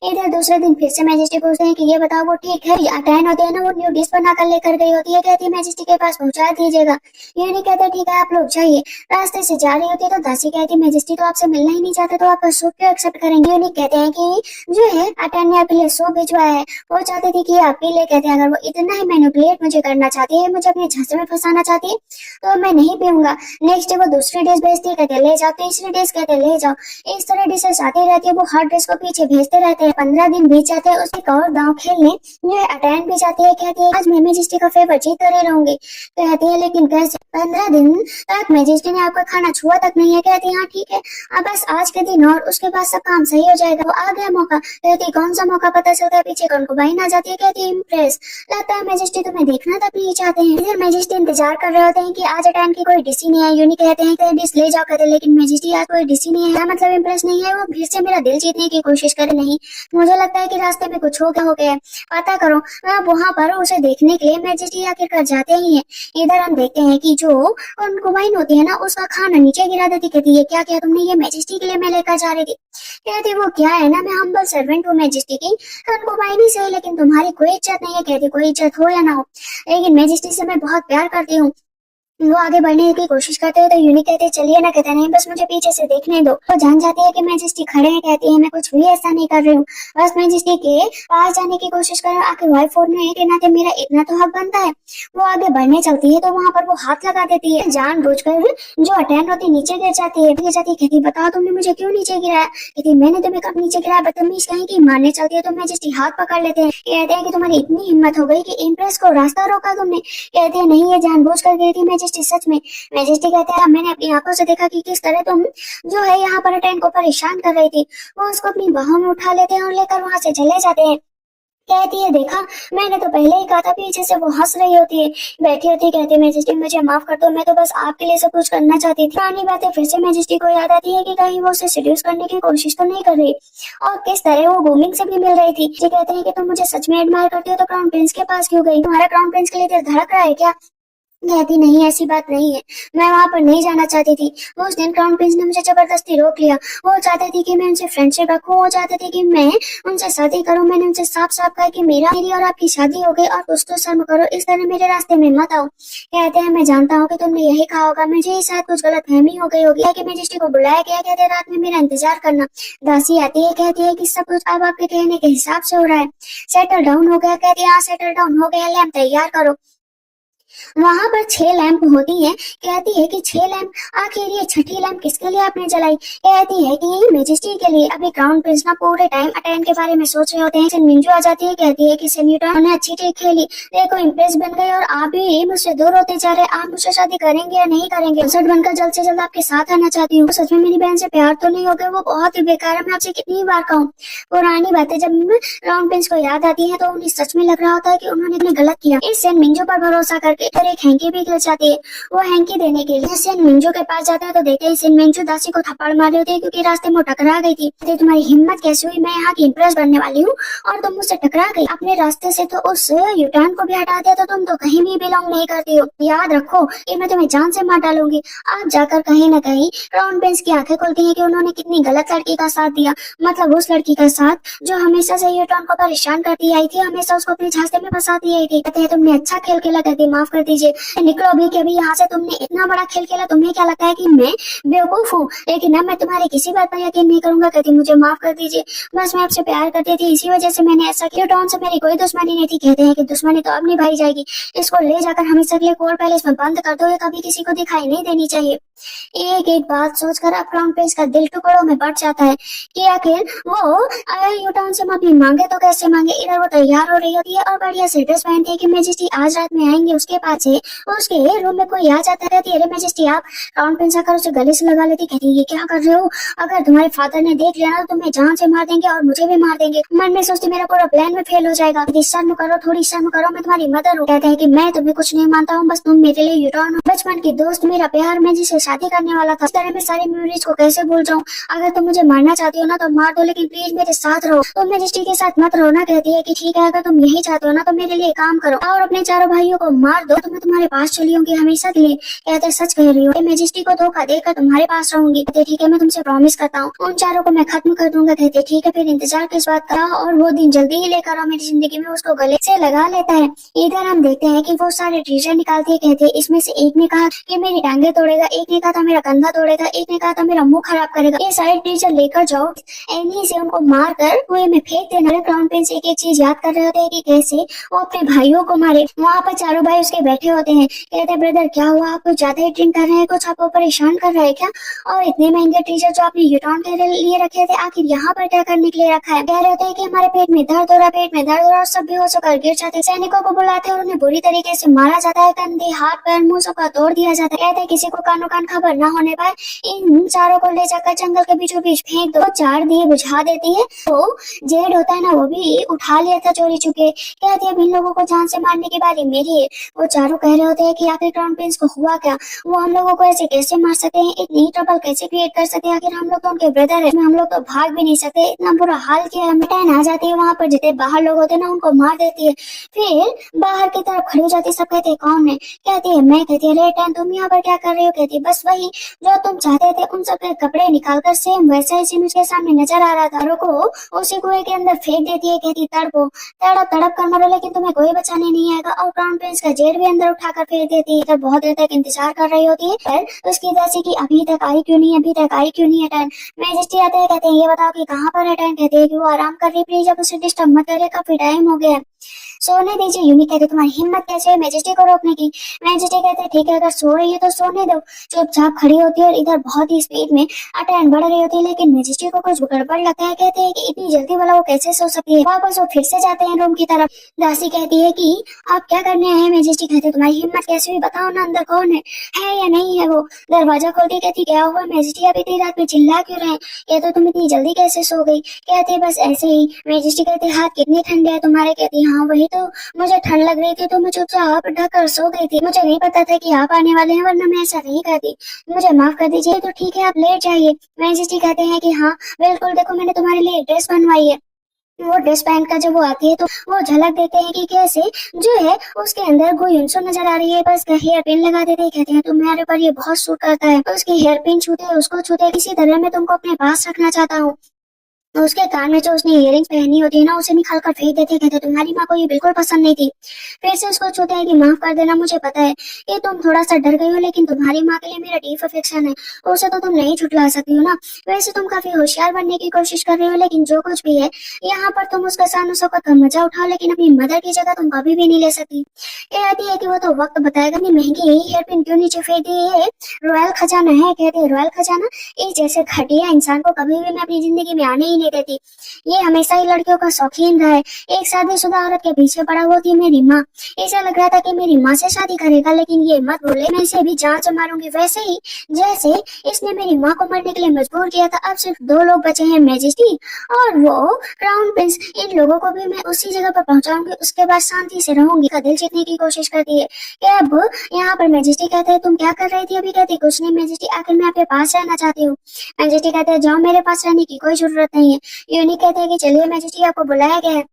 इधर दूसरे दिन फिर से मैजेस्टी पूछते हैं कि ये बताओ वो ठीक है। अटैन होती है ना, वो न्यू डिश बनाकर लेकर गई होती है, कहती है मैजेस्टी के पास पहुंचा दीजिएगा। ये नहीं कहते ठीक है आप लोग जाइए। रास्ते से जा रही होती है तो दासी कहती है मैजेस्टी तो आपसे मिलना ही नहीं चाहते तो आप सूप क्यों एक्सेप्ट करेंगे। यूनिक कहते हैं कि जो है अटैन ने आपके लिए सूप भिजवाया है, वो चाहती थी कि आप पी ले। कहते हैं अगर वो इतना ही मैनिपुलेट मुझे करना चाहती है, मुझे अपने झांसे में फंसाना चाहती है तो मैं नहीं पीऊंगा। नेक्स्ट डे वो दूसरी डिश भेजती है, कहते ले जाओ। तीसरी डिश कहते ले जाओ। इस तरह डिशेस आती रहती है, वो हर डिश को पीछे भेजते रहते हैं। 15 दिन बीत जाते हैं, उसके और गाँव खेलने जो है अटैन भी जाती है। कहती है आज मैं मैजेस्टी का फेवर जीत कर ही रहूंगी। कहती है लेकिन कैसे, 15 दिन तक मैजेस्टी ने आपका खाना छुआ तक नहीं है। कहती है हाँ ठीक है, अब बस आज के दिन और उसके बाद सब काम सही हो जाएगा। वो आ गया मौका। कहती कौन सा मौका, पता चलता है पीछे कौन को बहन आ जाती है। कहती है इम्प्रेस, लगता है मैजेस्टी तुम्हें देखना तक नहीं चाहते हैं। इधर मैजेस्टी इंतजार कर रहे होते हैं कि आज अटैन की कोई डिश नहीं है। यूनिक कहते हैं कि डिश ले जाओ कहते, लेकिन मैजेस्टी आज कोई डिश नहीं है, मतलब इम्प्रेस नहीं है। वो फिर से मेरा दिल जीतने की कोशिश करे, नहीं मुझे लगता है कि रास्ते में कुछ हो गया है, पता करो। अब वहाँ पर उसे देखने के लिए मैजेस्टी आखिरकार जाते ही है। इधर हम देखते हैं कि जो उनको वाइन होती है ना, उसका खाना नीचे गिरा देती। कहती है क्या किया तुमने, ये मैजेस्टी के लिए मैं लेकर जा रही थी। कहती वो क्या है ना, मैं हम्बल सर्वेंट हूँ मैजेस्टी की, उनको वाइन ही सही लेकिन तुम्हारी कोई इज्जत नहीं है। कहती कोई इज्जत हो या ना हो, लेकिन मैजेस्टी से मैं बहुत प्यार करती हूँ। वो आगे बढ़ने की कोशिश करते हैं तो यूनिक कहते हैं चलिए ना। कहते नहीं बस मुझे पीछे से देखने दो। वो जान जाती है कि मैजेस्टी खड़े हैं। कहती है मैं कुछ भी ऐसा नहीं कर रही हूँ, बस मैजेस्टी के पास जाने की कोशिश कर रही हूँ। आखिर वाइफ होने के नाते मेरा इतना तो हक बनता है। वो आगे बढ़ने चलती है तो वहाँ पर वो हाथ लगा देती है, जानबूझकर जो अटैन होती नीचे गिर जाती है। कहती बताओ तुमने मुझे क्यों नीचे गिराया। कहती मैंने तुम्हें कब नीचे गिराया, बदतमीज कहीं की। मारने चलती है तो मैजेस्टी हाथ पकड़ लेते हैं। कहते हैं कि तुम्हारी इतनी हिम्मत हो गई कि इम्प्रेस को रास्ता रोका तुमने। कहते हैं नहीं ये जानबूझकर गिरी थी मैजेस्टी, सच में। मैजेस्टी कहते हैं मैंने अपनी आंखों से देखा कि किस तरह तुम जो है यहाँ पर अटैन को परेशान कर रही थी। वो उसको अपनी बाहों में उठा लेते हैं और लेकर वहां से चले जाते हैं। कहती है देखा मैंने तो पहले ही कहा था। पीछे से वो हंस रही होती है, बैठी होती है। कहती है मैजेस्टी मुझे माफ कर दो, मैं तो बस आपके लिए सब कुछ करना चाहती थी। पुरानी बातें फिर से मैजेस्टी को याद आती है कि कहीं वो उसे सेड्यूस करने की कोशिश तो नहीं कर रही, और किस तरह वो गुमिंग से भी मिल रही थी। जी कहते हैं कि तुम मुझे सच में एडमायर करती हो तो क्राउन प्रिंस के पास क्यों गई, तुम्हारा क्राउन प्रिंस के लिए दिल धड़क रहा है क्या। कहती नहीं ऐसी बात नहीं है, मैं वहां पर नहीं जाना चाहती थी। उस दिन क्राउन प्रिंस ने मुझे जबरदस्ती रोक लिया। वो चाहते थे कि मैं उनसे फ्रेंडशिप रखूं, वो चाहते थे कि मैं उनसे शादी करूं। मैंने उनसे साफ साफ कहा कि मेरी और आपकी शादी हो गई और कुछ तो शर्म करो, इस तरह मेरे रास्ते में मत आओ। कहते हैं मैं जानता हूँ कि तुमने यही कहा होगा, मुझे ही शायद कुछ गलत फहमी हो गई होगी कि मैजेस्टी को बुलाया गया। कहते हैं रात में मेरा इंतजार करना। दासी आती है, कहती है कि सब कुछ अब आपके कहने के हिसाब से हो रहा है, सेटल डाउन हो गया। कहती है हाँ सेटल डाउन हो गया, लैंप तैयार करो। वहां पर 6 लैंप होती है। कहती है कि 6 लैंप, आखिर ये छठी लैंप किसके लिए आपने जलाई? कहती है कि मेजेस्टी के लिए। अभी क्राउन प्रिंस ना पूरे टाइम अटेन के बारे में सोच रहे होते हैं। सिन मिंजू आ जाती है, कहती है कि सेन्यूटन ने अच्छी ट्रिक खेली, देखो इम्प्रेस बन गई और आप भी मुझसे दूर होते जा रहे। आप मुझसे शादी करेंगे या नहीं करेंगे? कंसर्ट बनकर जल्द से जल्द आपके साथ आना चाहती हूँ। सच में मेरी बहन से प्यार तो नहीं हो गया? वो बहुत ही बेकार है, मैं आपसे कितनी बार कहूँ। पुरानी बातें जब क्राउन प्रिंस को याद आती है तो उन्हें सच में लग रहा होता है कि उन्होंने गलत किया। इस सेन मिंजू पर भरोसा करके फिर एक हैंकी भी गिर जाती है। वो हैंकी देने के लिए सेन मिंजू के पास जाता है तो देखते ही सेन मिंजू दासी को थप्पड़ मार रही होती है क्योंकि रास्ते में वो टकरा गई थी। तो तुम्हारी हिम्मत कैसे हुई? मैं यहाँ की इम्प्रेस बनने वाली हूँ और तुम मुझसे टकरा गई। अपने रास्ते से तो उस यूटर्न को भी हटा दिया तो तुम तो कहीं भी बिलोंग नहीं करती हो। याद रखो कि मैं तुम्हें जान से मार डालूंगी। आप जाकर कहीं न कहीं क्राउन प्रिंस की आंखें खुलती हैं कि उन्होंने कितनी गलत लड़की का साथ दिया। मतलब उस लड़की का साथ जो हमेशा से यूटर्न को परेशान करती आई थी, हमेशा उसको अपने झांसे में फंसाती आई थी। कहते हैं तुमने अच्छा खेल खेला, कहती माफ कर दीजिए, निकलो अभी के अभी यहाँ से। तुमने इतना बड़ा खेल खेला, तुम्हें क्या लगता है कि मैं बेवकूफ हूँ? लेकिन अब मैं तुम्हारी किसी बात पर यकीन नहीं करूंगा। कहती मुझे माफ कर दीजिए, बस मैं आपसे प्यार करती थी, इसी वजह से मैंने ऐसा किया। यूटर्न से मेरी कोई दुश्मनी नहीं थी। कहते हैं कि दुश्मनी तो अब निभाई जाएगी, इसको ले जाकर हमेशा के लिए कोर्ट पैलेस में बंद कर दो, ये कभी किसी को दिखाई नहीं देनी चाहिए। एक एक बात सोचकर अब क्राउन प्रिंस का दिल टुकड़ों में बट जाता है कि आखिर वो यूटर्न से माफी मांगे तो कैसे मांगे। इधर वो तैयार हो रही होती है और बढ़िया से ड्रेस पहनती है कि मेजेस्टी आज रात में आएंगे। उसके पास से उसके रूम में कोई आ जाता है, अरे मेजेस्टी आप। क्राउन प्रिंस आकर उसे गले से लगा लेती, कहती ये क्या कर रहे हो? अगर तुम्हारे फादर ने देख लिया ना तो तुम्हें जान से मार देंगे और मुझे भी मार देंगे। मन में सोचती मेरा पूरा प्लान में फेल हो जाएगा। शर्म करो, थोड़ी शर्म करो, मैं तुम्हारी मदर हूँ। कहते हैं कि मैं तुम्हें कुछ नहीं मानता हूँ, बस तुम मेरे लिए यूटर्न हो, बचपन की दोस्त, मेरा प्यार, मैं जिसे शादी करने वाला था। इस तरह मैं सारी मेमोरीज को कैसे भूल जाऊँ? अगर तुम मुझे मारना चाहती हो ना तो मार दो, लेकिन प्लीज मेरे साथ रहो। तुम मेजेस्टी के साथ मत रहो ना। कहती है कि ठीक है, अगर तुम यही चाहते हो ना तो मेरे लिए काम करो और अपने चारों भाइयों को मार दो तो मैं तुम्हारे पास चली होंगी हमेशा के लिए। कहते सच कह रही हो? मेजेस्टी को धोखा देकर तुम्हारे पास रहूंगी। कहते ठीक है, मैं तुमसे प्रॉमिस करता हूँ, उन चारों को मैं खत्म कर दूंगा। कहते ठीक है, फिर इंतजार किस बात का? और वो दिन जल्दी ही लेकर आओ मेरी जिंदगी में। उसको गले से लगा लेता है। इधर हम देखते हैं कि वो सारे ट्रीजर निकालती है। कहते इसमें से एक ने कहा कि मेरी टांगे तोड़ेगा, एक ने कहा था मेरा कंधा तोड़ेगा, एक ने कहा था मेरा मुंह खराब करेगा। ये सारे ट्रीजर लेकर जाओ, एनी से उनको मार कर कुएं में फेंक देना। क्राउन प्रिंस एक एक चीज याद कर रहे होते हैं कि कैसे वो अपने भाइयों को मारे। वहाँ पर चारों भाई उसके बैठे होते हैं। कहते हैं ब्रदर क्या हुआ? आप कुछ ज्यादा ही ड्रिंक कर रहे हैं, कुछ आपको परेशान कर रहा है क्या? और इतने महंगे ट्रीजर जो आपने यूटर्न के लिए रखे थे, आखिर यहाँ पर क्या करने के लिए रखा है? कह रहे होते हैं कि हमारे पेट में दर्द हो रहा, पेट में दर्द हो रहा, और सब बेहोश होकर गिर जाते। सैनिकों को बुलाते और उन्हें बुरी तरीके से मारा जाता है, कंधे, हाथ, पैर, मुंह सबका तोड़ दिया जाता है। कहते हैं किसी को कानो कान खबर न होने पाए इन चारों को ले जाकर जंगल के बीचों बीच फेंक दो। 4 दिए बुझा देती है। तो जेड होता है ना, वो भी उठा लिया था चोरी चुके। कहती है इन लोगों को जान से मारने की बारी मेरी है। वो चारों कह रहे होते हैं कि आखिर क्राउन प्रिंस को हुआ क्या? वो हम लोगों को ऐसे कैसे मार सकते हैं, इतनी ट्रबल कैसे क्रिएट कर सकते हैं? आखिर हम लोग तो उनके ब्रदर है, हम लोग तो भाग भी नहीं सकते। इतना बुरा हाल किया है। टैन आ जाती है वहाँ पर, जितने बाहर लोग होते हैं ना उनको मार देती है। फिर बाहर की तरफ खड़ी हो जाती है। सब कहते हैं कौन है? कहती है मैं। कहती है अरे टैन तुम यहाँ पर क्या कर रही हो? कहती है बस वही जो तुम चाहते थे, उन सब के कपड़े निकालकर सेम वैसा ही सीन उसके सामने नजर आ रहा था। रुको उसी कुएं के अंदर फेंक देती है। कहती तड़पो, तड़प तड़प कर मरो, लेकिन तुम्हें कोई बचाने नहीं आएगा। और क्राउन प्रिंस का जेड भी अंदर उठाकर फेंक देती है। तब बहुत देर तक इंतजार कर रही होती है। फिर उसकी दासी की अभी तक आई क्यों नहीं, अभी तक आई क्यों नहीं है टैन? मेजेस्टी आते हैं, कहते हैं ये बताओ कि कहाँ पर है टैन? कहते हैं कि वो आराम कर रही, प्लीज अब उसे डिस्टर्ब मत करिए, काफी टाइम हो गया। सोने दीजिए। यूनी कहते तुम्हारी हिम्मत कैसे है मेजेस्टी को रोकने की? मेजेस्टी कहते ठीक है, अगर सो रही है तो सोने दो। चुपचाप खड़ी होती है और इधर बहुत ही स्पीड में अटैन बढ़ रही होती है, लेकिन मेजेस्टी को कुछ गड़बड़ लगता है। कहते हैं कि इतनी जल्दी वाला वो कैसे सो सकती है? वापस वो फिर से जाते हैं रूम की तरफ। दासी कहती है कि आप क्या करने आए हैं? मेजेस्टी कहते तुम्हारी हिम्मत कैसे हुई? बताओ ना अंदर कौन है या नहीं है? वो दरवाजा खोलती। कहती क्या हुआ मेजेस्टी, आप इतनी रात में चिल्ला क्यों रहे? ये तो तुम इतनी जल्दी कैसे सो गई? कहती बस ऐसे ही। मेजेस्टी कहते हाथ कितने ठंडे है तुम्हारे? कहती हाँ वही तो, मुझे ठंड लग रही थी तो मैं चुपचाप ढककर सो गई थी, मुझे नहीं पता था कि आप आने वाले हैं, वरना मैं ऐसा नहीं करती, मुझे माफ कर दीजिए। तो ठीक है आप लेट जाइए। मेजेस्टी कहते हैं कि हाँ बिल्कुल, देखो मैंने तुम्हारे लिए ड्रेस बनवाई है। वो ड्रेस पहन कर जब वो आती है तो वो झलक देते हैं कि कैसे जो है उसके अंदर गुयुनसो नजर आ रही है। बस हेयर पिन लगा देते हैं। कहते हैं तुम्हारे पर ये बहुत सूट करता है। उसकी हेयर पिन छूते, उसको छूते, किसी तरह मैं तुमको अपने पास रखना चाहता हूँ। उसके कान में जो उसने इयरिंग्स पहनी होती है ना, उसे निकाल कर फेंक देते। कहते तुम्हारी माँ को ये बिल्कुल पसंद नहीं थी। फिर से उसको छूते हैं कि माफ कर देना, मुझे पता है कि तुम थोड़ा सा डर गई हो, लेकिन तुम्हारी माँ के लिए मेरा डीप अफेक्शन है, उसे तो तुम नहीं झुठला सकती हो ना। वैसे तुम काफी होशियार बनने की कोशिश कर रही हो, लेकिन जो कुछ भी है यहाँ पर तुम उसका सानू शौकत का मजा उठाओ, लेकिन अपनी मदर की जगह तुम कभी भी नहीं ले सकती। कहती है कि वो तो वक्त बताएगा। इतनी महंगी हेयर पिन क्यों नीचे फेंक दी है? रॉयल खजाना है। कहते हैं रॉयल खजाना? इस जैसे घटिया इंसान को कभी भी मैं अपनी जिंदगी में आने ही नहीं देती। ये हमेशा ही लड़कियों का शौकीन रहा है। एक शादीशुदा औरत के पीछे पड़ा हुआ थी मेरी माँ। ऐसा लग रहा था कि मेरी माँ से शादी करेगा, लेकिन ये मत बोले मैं इसे भी जान से मारूंगी, वैसे ही जैसे इसने मेरी माँ को मरने के लिए मजबूर किया था। अब सिर्फ दो लोग बचे हैं, मैजेस्टी और वो क्राउन प्रिंस। इन लोगों को भी मैं उसी जगह पर पहुंचाऊंगी, उसके बाद शांति से रहूंगी। का दिल जीतने की कोशिश करती है कि अब यहाँ पर मैजेस्टी कहते हैं तुम क्या कर रही थी अभी? कहती कुछ नहीं मैजेस्टी, आखिर मैं आपके पास रहना चाहती हूँ। मैजेस्टी कहते हैं जाओ, मेरे पास रहने की कोई जरूरत नहीं है। यूनिक कहते हैं कि चलिए मैजेस्टी, आपको बुलाया गया है।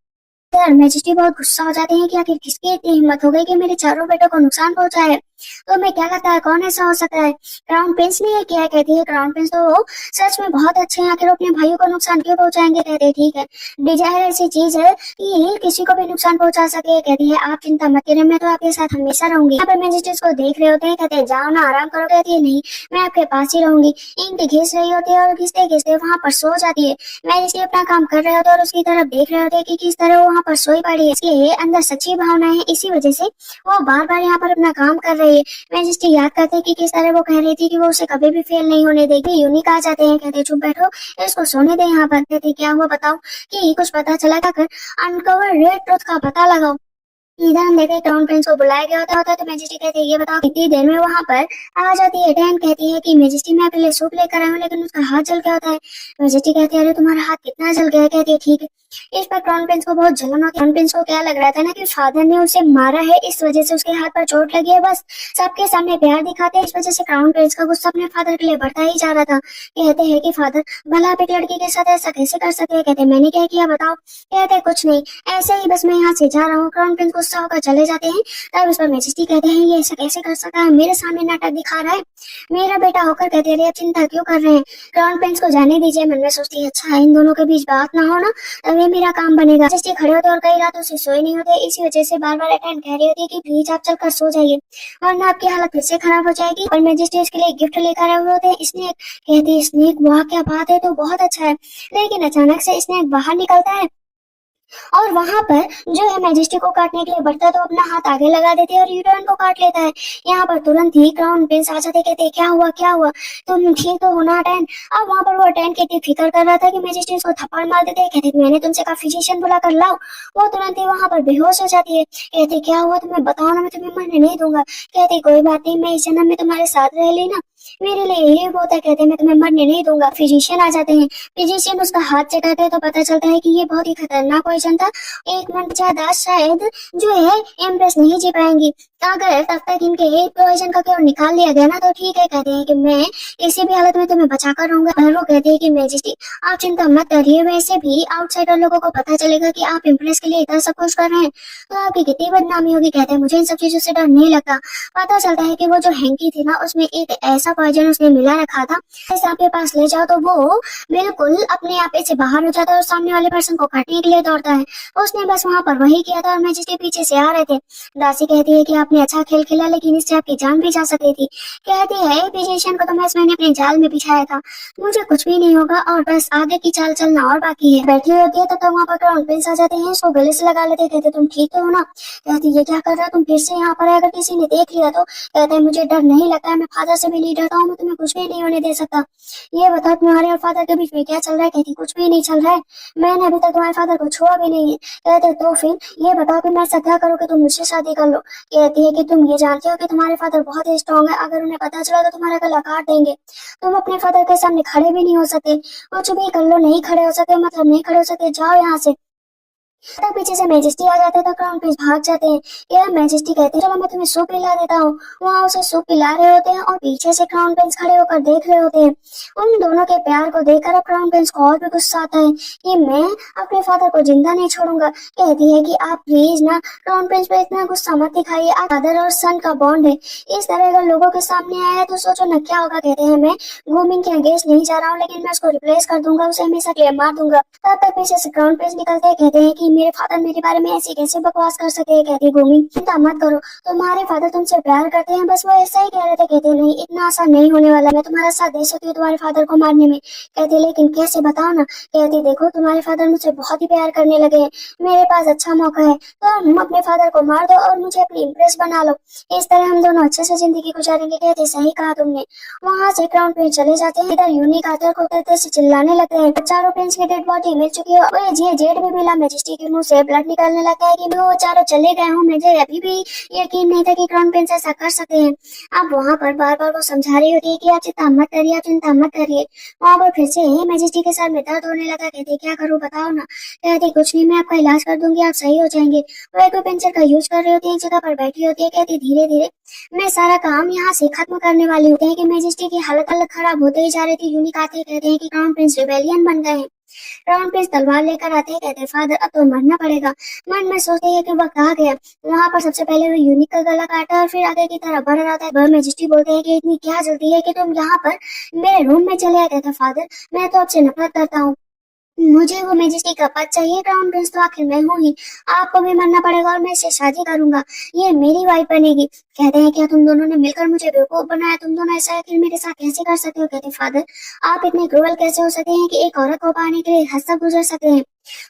यार मैजेस्टी बहुत गुस्सा हो जाते हैं कि आखिर किसकी इतनी हिम्मत हो गई कि मेरे चारों बेटों को नुकसान पहुंचा है। तो मैं क्या लगता है कौन ऐसा हो सकता है? क्राउन प्रिंस ने ये किया? कहती है क्राउन प्रिंस तो सच में बहुत अच्छे हैं, आखिर अपने भाइयों को नुकसान क्यों पहुंचाएंगे? कहते हैं ठीक है, डिजायर ऐसी चीज है कि किसी को भी नुकसान पहुंचा सके। कहती है आप चिंता मत करिए, मैं तो आपके साथ हमेशा रहूंगी। यहाँ पर मैजेस्टी को देख रहे होते हैं, कहते हैं जाओ ना आराम करो। कहती है नहीं, मैं आपके पास ही रहूंगी। इनकी घिस रही होती है और घिसते घिसते वहां पर सो जाती है। मैजेस्टी अपना काम कर रहे होते हैं और उसकी तरफ देख रहे होते हैं कि किस तरह वो वहां पर सोई पड़ी है। इसके अंदर सच्ची भावना है, इसी वजह से वो बार बार यहाँ पर अपना काम कर रही है। मैजेस्टी याद करते कि किस तरह वो कह रही थी कि वो उसे कभी भी फेल नहीं होने देगी। यूनिक आ जाते हैं, कहते चुप बैठो, इसको सोने दे यहाँ पर। कहते क्या हुआ बताओ, कि कुछ पता चला क्या? अनकवर रेड ट्रुथ का पता लगाओ। इधर हम देखते क्राउन प्रिंस को बुलाया गया होता है। तो मैजेस्टी कहती है ये बताओ कितनी देर में वहां पर आ जाती है? डैन कहती है कि मैजेस्टी मैं आपके लिए सूप लेकर आया हूँ, लेकिन उसका हाथ जल गया होता है। मैजेस्टी कहती है अरे तुम्हारा हाथ कितना जल गया है? कहती है ठीक है। इस पर क्राउन प्रिंस को बहुत जलन होती है। क्राउन प्रिंस को क्या लग रहा था ना कि फादर ने उसे मारा है, इस वजह से उसके हाथ पर चोट लगी है। बस सबके सामने प्यार दिखाते हैं, इस वजह से क्राउन प्रिंस का गुस्सा अपने फादर के लिए बढ़ता ही जा रहा था। कहते हैं कि फादर भला आप एक लड़की के साथ ऐसा कैसे कर सकते हैं? कहते मैंने क्या किया बताओ? कहते कुछ नहीं, ऐसे ही बस मैं यहाँ से जा रहा हूँ। क्राउन प्रिंस गुस्सा होकर चले जाते हैं। तब उस पर मैजेस्टी कहते हैं ये ऐसा कैसे कर सकता है, मेरे सामने नाटक दिखा रहा है मेरा बेटा होकर। कहते रहे चिंता क्यों कर रहे हैं? क्राउन प्रिंस को जाने दीजिए। मन में सोचती है अच्छा इन दोनों के बीच बात ना हो ना, तभी मेरा काम बनेगा। मैजेस्टी खड़े होते और कई रातों से सोए नहीं होते, इसी वजह से बार बार अटेंड कह रही होती है कि प्लीज आप चलकर सो जाइए वरना आपकी हालत फिर से खराब हो जाएगी। और मैजेस्टी उसके लिए गिफ्ट लेकर आए हुए होते हैं, स्नेक। कहती है स्नेक वाह क्या बात है, तो बहुत अच्छा है। लेकिन अचानक से स्नेक बाहर निकलता है और वहां पर जो है मैजेस्टी को काटने के लिए बढ़ता है, तो अपना हाथ आगे लगा देते हैं और यूटर्न को काट लेता है। यहाँ पर तुरंत ही क्राउन प्रिंस आ जाते, कहते क्या हुआ क्या हुआ, तुम ठीक तो हो ना अटैन? अब वहां पर वो अटैन की इतनी फिक्र कर रहा था कि मैजेस्टी उसको थप्पड़ मार देते। कहते मैंने तुमसे कहा फिजिशियन बुला कर लाओ। वो तुरंत ही वहां पर बेहोश हो जाती है। कहते क्या हुआ तुम्हें बताओ ना, मैं तुम्हें मरने नहीं दूंगा। कहते कोई बात नहीं, मैं इस जन्म में तुम्हारे साथ रह ली ना, मेरे लिए यही बहुत है। कहते मैं तुम्हें मरने नहीं दूंगा। फिजिशियन आ जाते हैं, फिजिशियन उसका हाथ चटाते हैं तो पता चलता है कि ये बहुत ही खतरनाक पॉइजन था। एक मंथ ज्यादा शायद जो है एम्प्रेस नहीं जी पाएंगी, अगर तब तक इनके एक पॉइजन का क्योर निकाल लिया गया ना तो ठीक है। कहते हैं कि मैं किसी भी हालत में तुम्हें बचा कर रहूंगा। और वो कहते हैं कि मैजेस्टी आप चिंता मत करिए, वैसे भी आउटसाइडर लोगों को पता चलेगा कि आप इम्प्रेस के लिए इतना सब कुछ कर रहे हैं तो आपकी कितनी बदनामी होगी। कहते हैं मुझे इन सब चीजों से डर नहीं लगता। पता चलता है कि वो जो हैंकी थी ना उसमें एक ऐसा पॉइजन उसने मिला रखा था, जैसे आपके पास ले जाओ तो वो बिल्कुल अपने आप से बाहर हो जाता है और सामने वाले पर्सन को काटने के लिए दौड़ता है। उसने बस वहां पर वही किया था और मैजेस्टी पीछे से आ रहे थे। दासी कहती है कि आपने अच्छा खेल खेला, लेकिन इससे आपकी जान भी जा सकती थी। कहती है फिजिशियन को तो बस मैंने अपने जाल में बिछाया था, मुझे कुछ भी नहीं होगा और बस आगे की चाल चलना और बाकी है। बैठी होती है तो वहां पर क्राउन प्रिंस आ जाते हैं, उसको गले से लगा लेते। कहते तुम ठीक तो हो ना? कहती ये क्या कर रहा है तुम फिर से यहाँ पर? अगर किसी ने देख लिया तो? कहते मुझे डर नहीं लगता है, मैं फादर से भी नहीं डरता हूँ, मैं तुम्हें कुछ भी नहीं होने दे सकता। ये बताओ तुम्हारे और फादर के बीच में क्या चल रहा है? कहती कुछ भी नहीं चल रहा है, मैंने अभी तक तुम्हारे फादर को छुआ भी नहीं है। कहते तो फिर ये बताओ कि मैं सत्या करूँ कि तुम मुझसे शादी कर लो? कहती है कि तुम ये जानते हो कि तुम्हारे फादर बहुत ही स्ट्रांग है, अगर उन्हें पता चला तो तुम्हारा गला काट देंगे, तुम अपने फादर के सामने खड़े भी नहीं हो सकते। कुछ भी कर लो नहीं खड़े हो सकते, मतलब नहीं खड़े हो सकते, जाओ यहाँ से। तब पीछे से मेजेस्टी आ जाते हैं तो क्राउन प्रिंस भाग जाते हैं। यार मेजेस्टी कहते हैं चलो मैं तुम्हें सूप पिला देता हूँ। वहाँ उसे सूप पिला रहे होते हैं और पीछे से क्राउन प्रिंस खड़े होकर देख रहे होते हैं। उन दोनों के प्यार को देखकर अब क्राउन प्रिंस को और भी गुस्सा आता है कि मैं अपने फादर को जिंदा नहीं छोड़ूंगा। कहती है कि आप प्लीज ना क्राउन प्रिंस पे इतना गुस्सा मत दिखाइए, आप फादर और सन का बॉन्ड है, इस तरह अगर लोगों के सामने आया तो सोचो ना क्या होगा। कहते हैं मैं ग्रूमिंग के अगेंस्ट नहीं जा रहा हूँ, लेकिन मैं उसको रिप्लेस कर दूंगा, उसे हमेशा क्लेम मार दूंगा। तब तक पीछे से क्राउन प्रिंस निकलते हैं। कहते हैं कि मेरे फादर मेरे बारे में ऐसी कैसे बकवास कर सके। कहती ग्रूमिंग चिंता मत करो, तुम्हारे फादर तुमसे प्यार करते हैं, बस वो ऐसा ही कह रहे थे। कहते नहीं इतना आसान नहीं होने वाला, मैं तुम्हारा साथ दे सकती हूँ तुम्हारे फादर को मारने में। कहती लेकिन कैसे बताओ ना। कहती देखो तुम्हारे फादर मुझसे बहुत ही प्यार करने लगे हैं, मेरे पास अच्छा मौका है, तो तुम अपने फादर को मार दो और मुझे अपनी इम्प्रेस बना लो, इस तरह हम दोनों अच्छे से जिंदगी गुजारेंगे। कहते सही कहा तुमने। वहाँ से क्राउन प्रिंस चले जाते हैं। इधर यूनिक आते हैं कुत्ते से चिल्लाने लगते हैं। चारों प्रिंस की डेड बॉडी मिल चुकी है और ये जेड भी मिला। मेजेस्टी के मुंह से ब्लड निकलने लगता है कि वो चारों चले गए हूँ, मुझे अभी भी यकीन नहीं था कि क्राउन प्रिंस ऐसा कर सकते हैं। अब वहाँ पर बार बार वो समझा रही होती है कि आप चिंता मत करिए, आप चिंता मत करिए। वहाँ पर फिर से मेजेस्टी के सर में दर्द होने लगा। कहते क्या करूँ बताओ ना। कहते कुछ नहीं, मैं आपका इलाज कर दूंगी, आप सही हो जाएंगे। वो एक्यूपेंचर का यूज कर रही होती है, एक जगह पर बैठी होती है। कहती धीरे धीरे मैं सारा काम यहाँ से खत्म करने वाली होते हैं कि मेजेस्टी की हालत अलग खराब होते ही जा रही थी। यूनिक आते ही कहते हैं कि क्राउन प्रिंस रिबेलियन बन गए हैं। क्राउन प्रिंस तलवार लेकर आते हैं। कहते फादर अब तो मरना पड़ेगा। मन में सोचते हैं कि वक्त आ गया। वहाँ पर सबसे पहले वो यूनिक का गला काटा और फिर आगे की तरफ बढ़ रहा था। वह मेजेस्टी बोलते हैं कि इतनी क्या जल्दी है कि तुम यहाँ पर मेरे रूम में चले आए। कहते फादर मैं तो आपसे नफरत करता हूँ, मुझे वो मेजेस्टी का पद चाहिए। क्राउन प्रिंस तो आखिर मैं हूँ ही, आपको भी मरना पड़ेगा और मैं इससे शादी करूंगा, ये मेरी वाइफ बनेगी। कहते हैं क्या तुम दोनों ने मिलकर मुझे बेवकूफ बनाया, तुम दोनों ऐसा आखिर मेरे साथ कैसे कर सकते हो। कहते फादर आप इतने क्रूअल कैसे हो सकते हैं कि एक औरत को पाने के लिए हद तक गुजर सकते हैं।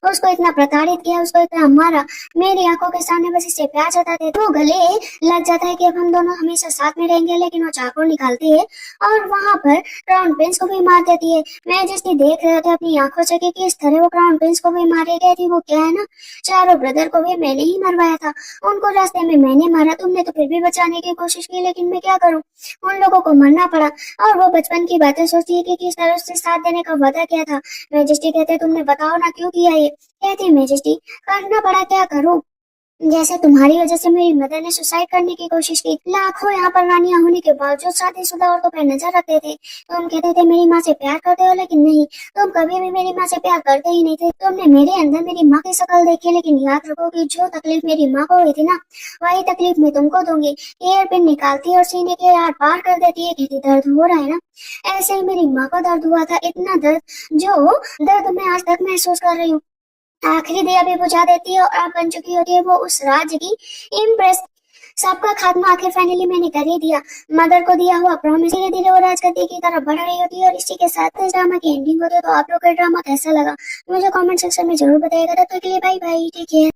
उसको इतना प्रताड़ित किया, उसको इतना मारा, मेरी आंखों के सामने बस इससे प्यार जताते तो गले लग जाता है कि अब हम दोनों हमेशा साथ में रहेंगे। लेकिन वो चाकू निकालती है और वहां पर क्राउन प्रिंस को भी मार देती है। मैं जिसने देख रहे थे अपनी आंखों से कि किस तरह वो क्राउन प्रिंस को भी मारे गए थी। वो क्या है ना, चारों ब्रदर को भी मैंने ही मरवाया था, उनको रास्ते में मैंने मारा, तुमने तो फिर भी बचाने की कोशिश की, लेकिन मैं क्या करूं, उन लोगों को मरना पड़ा। और वो बचपन की बातें सोचती है कि किस तरह उससे साथ देने का वादा किया था। मेजेस्टी कहते तुमने बताओ ना क्यों किया ये। कहती मेजेस्टी करना पड़ा, क्या करूं, जैसे तुम्हारी वजह से मेरी मदर ने सुसाइड करने की कोशिश की। लाखों यहाँ पर रानियां होने के बावजूद शादीशुदा औरतों पर नजर रखते थे। तुम कहते थे मेरी माँ से प्यार करते हो, लेकिन नहीं, तुम कभी भी मेरी माँ से प्यार करते ही नहीं थे। तुमने मेरे अंदर मेरी माँ की शक्ल देखी, लेकिन याद रखो कि जो तकलीफ मेरी माँ को हुई थी ना, वही तकलीफ मैं तुमको दूंगी। एयर पिन निकालती और सीने के आर पार कर देती है। कहती दर्द हो रहा है ना, ऐसे ही मेरी माँ को दर्द हुआ था, इतना दर्द जो दर्द मैं आज तक महसूस कर रही हूँ। आखिरी दिया भी बुझा देती है और अब बन चुकी होती है वो उस राज्य की इम्प्रेस। सबका खात्मा आखिर फाइनली मैंने कर ही दिया, मदर को दिया हुआ प्रॉमिस। धीरे धीरे वो राजगद्दी की तरफ बढ़ रही होती है और इसी के साथ इस ड्रामा की एंडिंग होती है। तो आप लोग का ड्रामा कैसा लगा मुझे कमेंट सेक्शन में जरूर बताइएगा। तब तक के लिए बाय बाय, टेक केयर।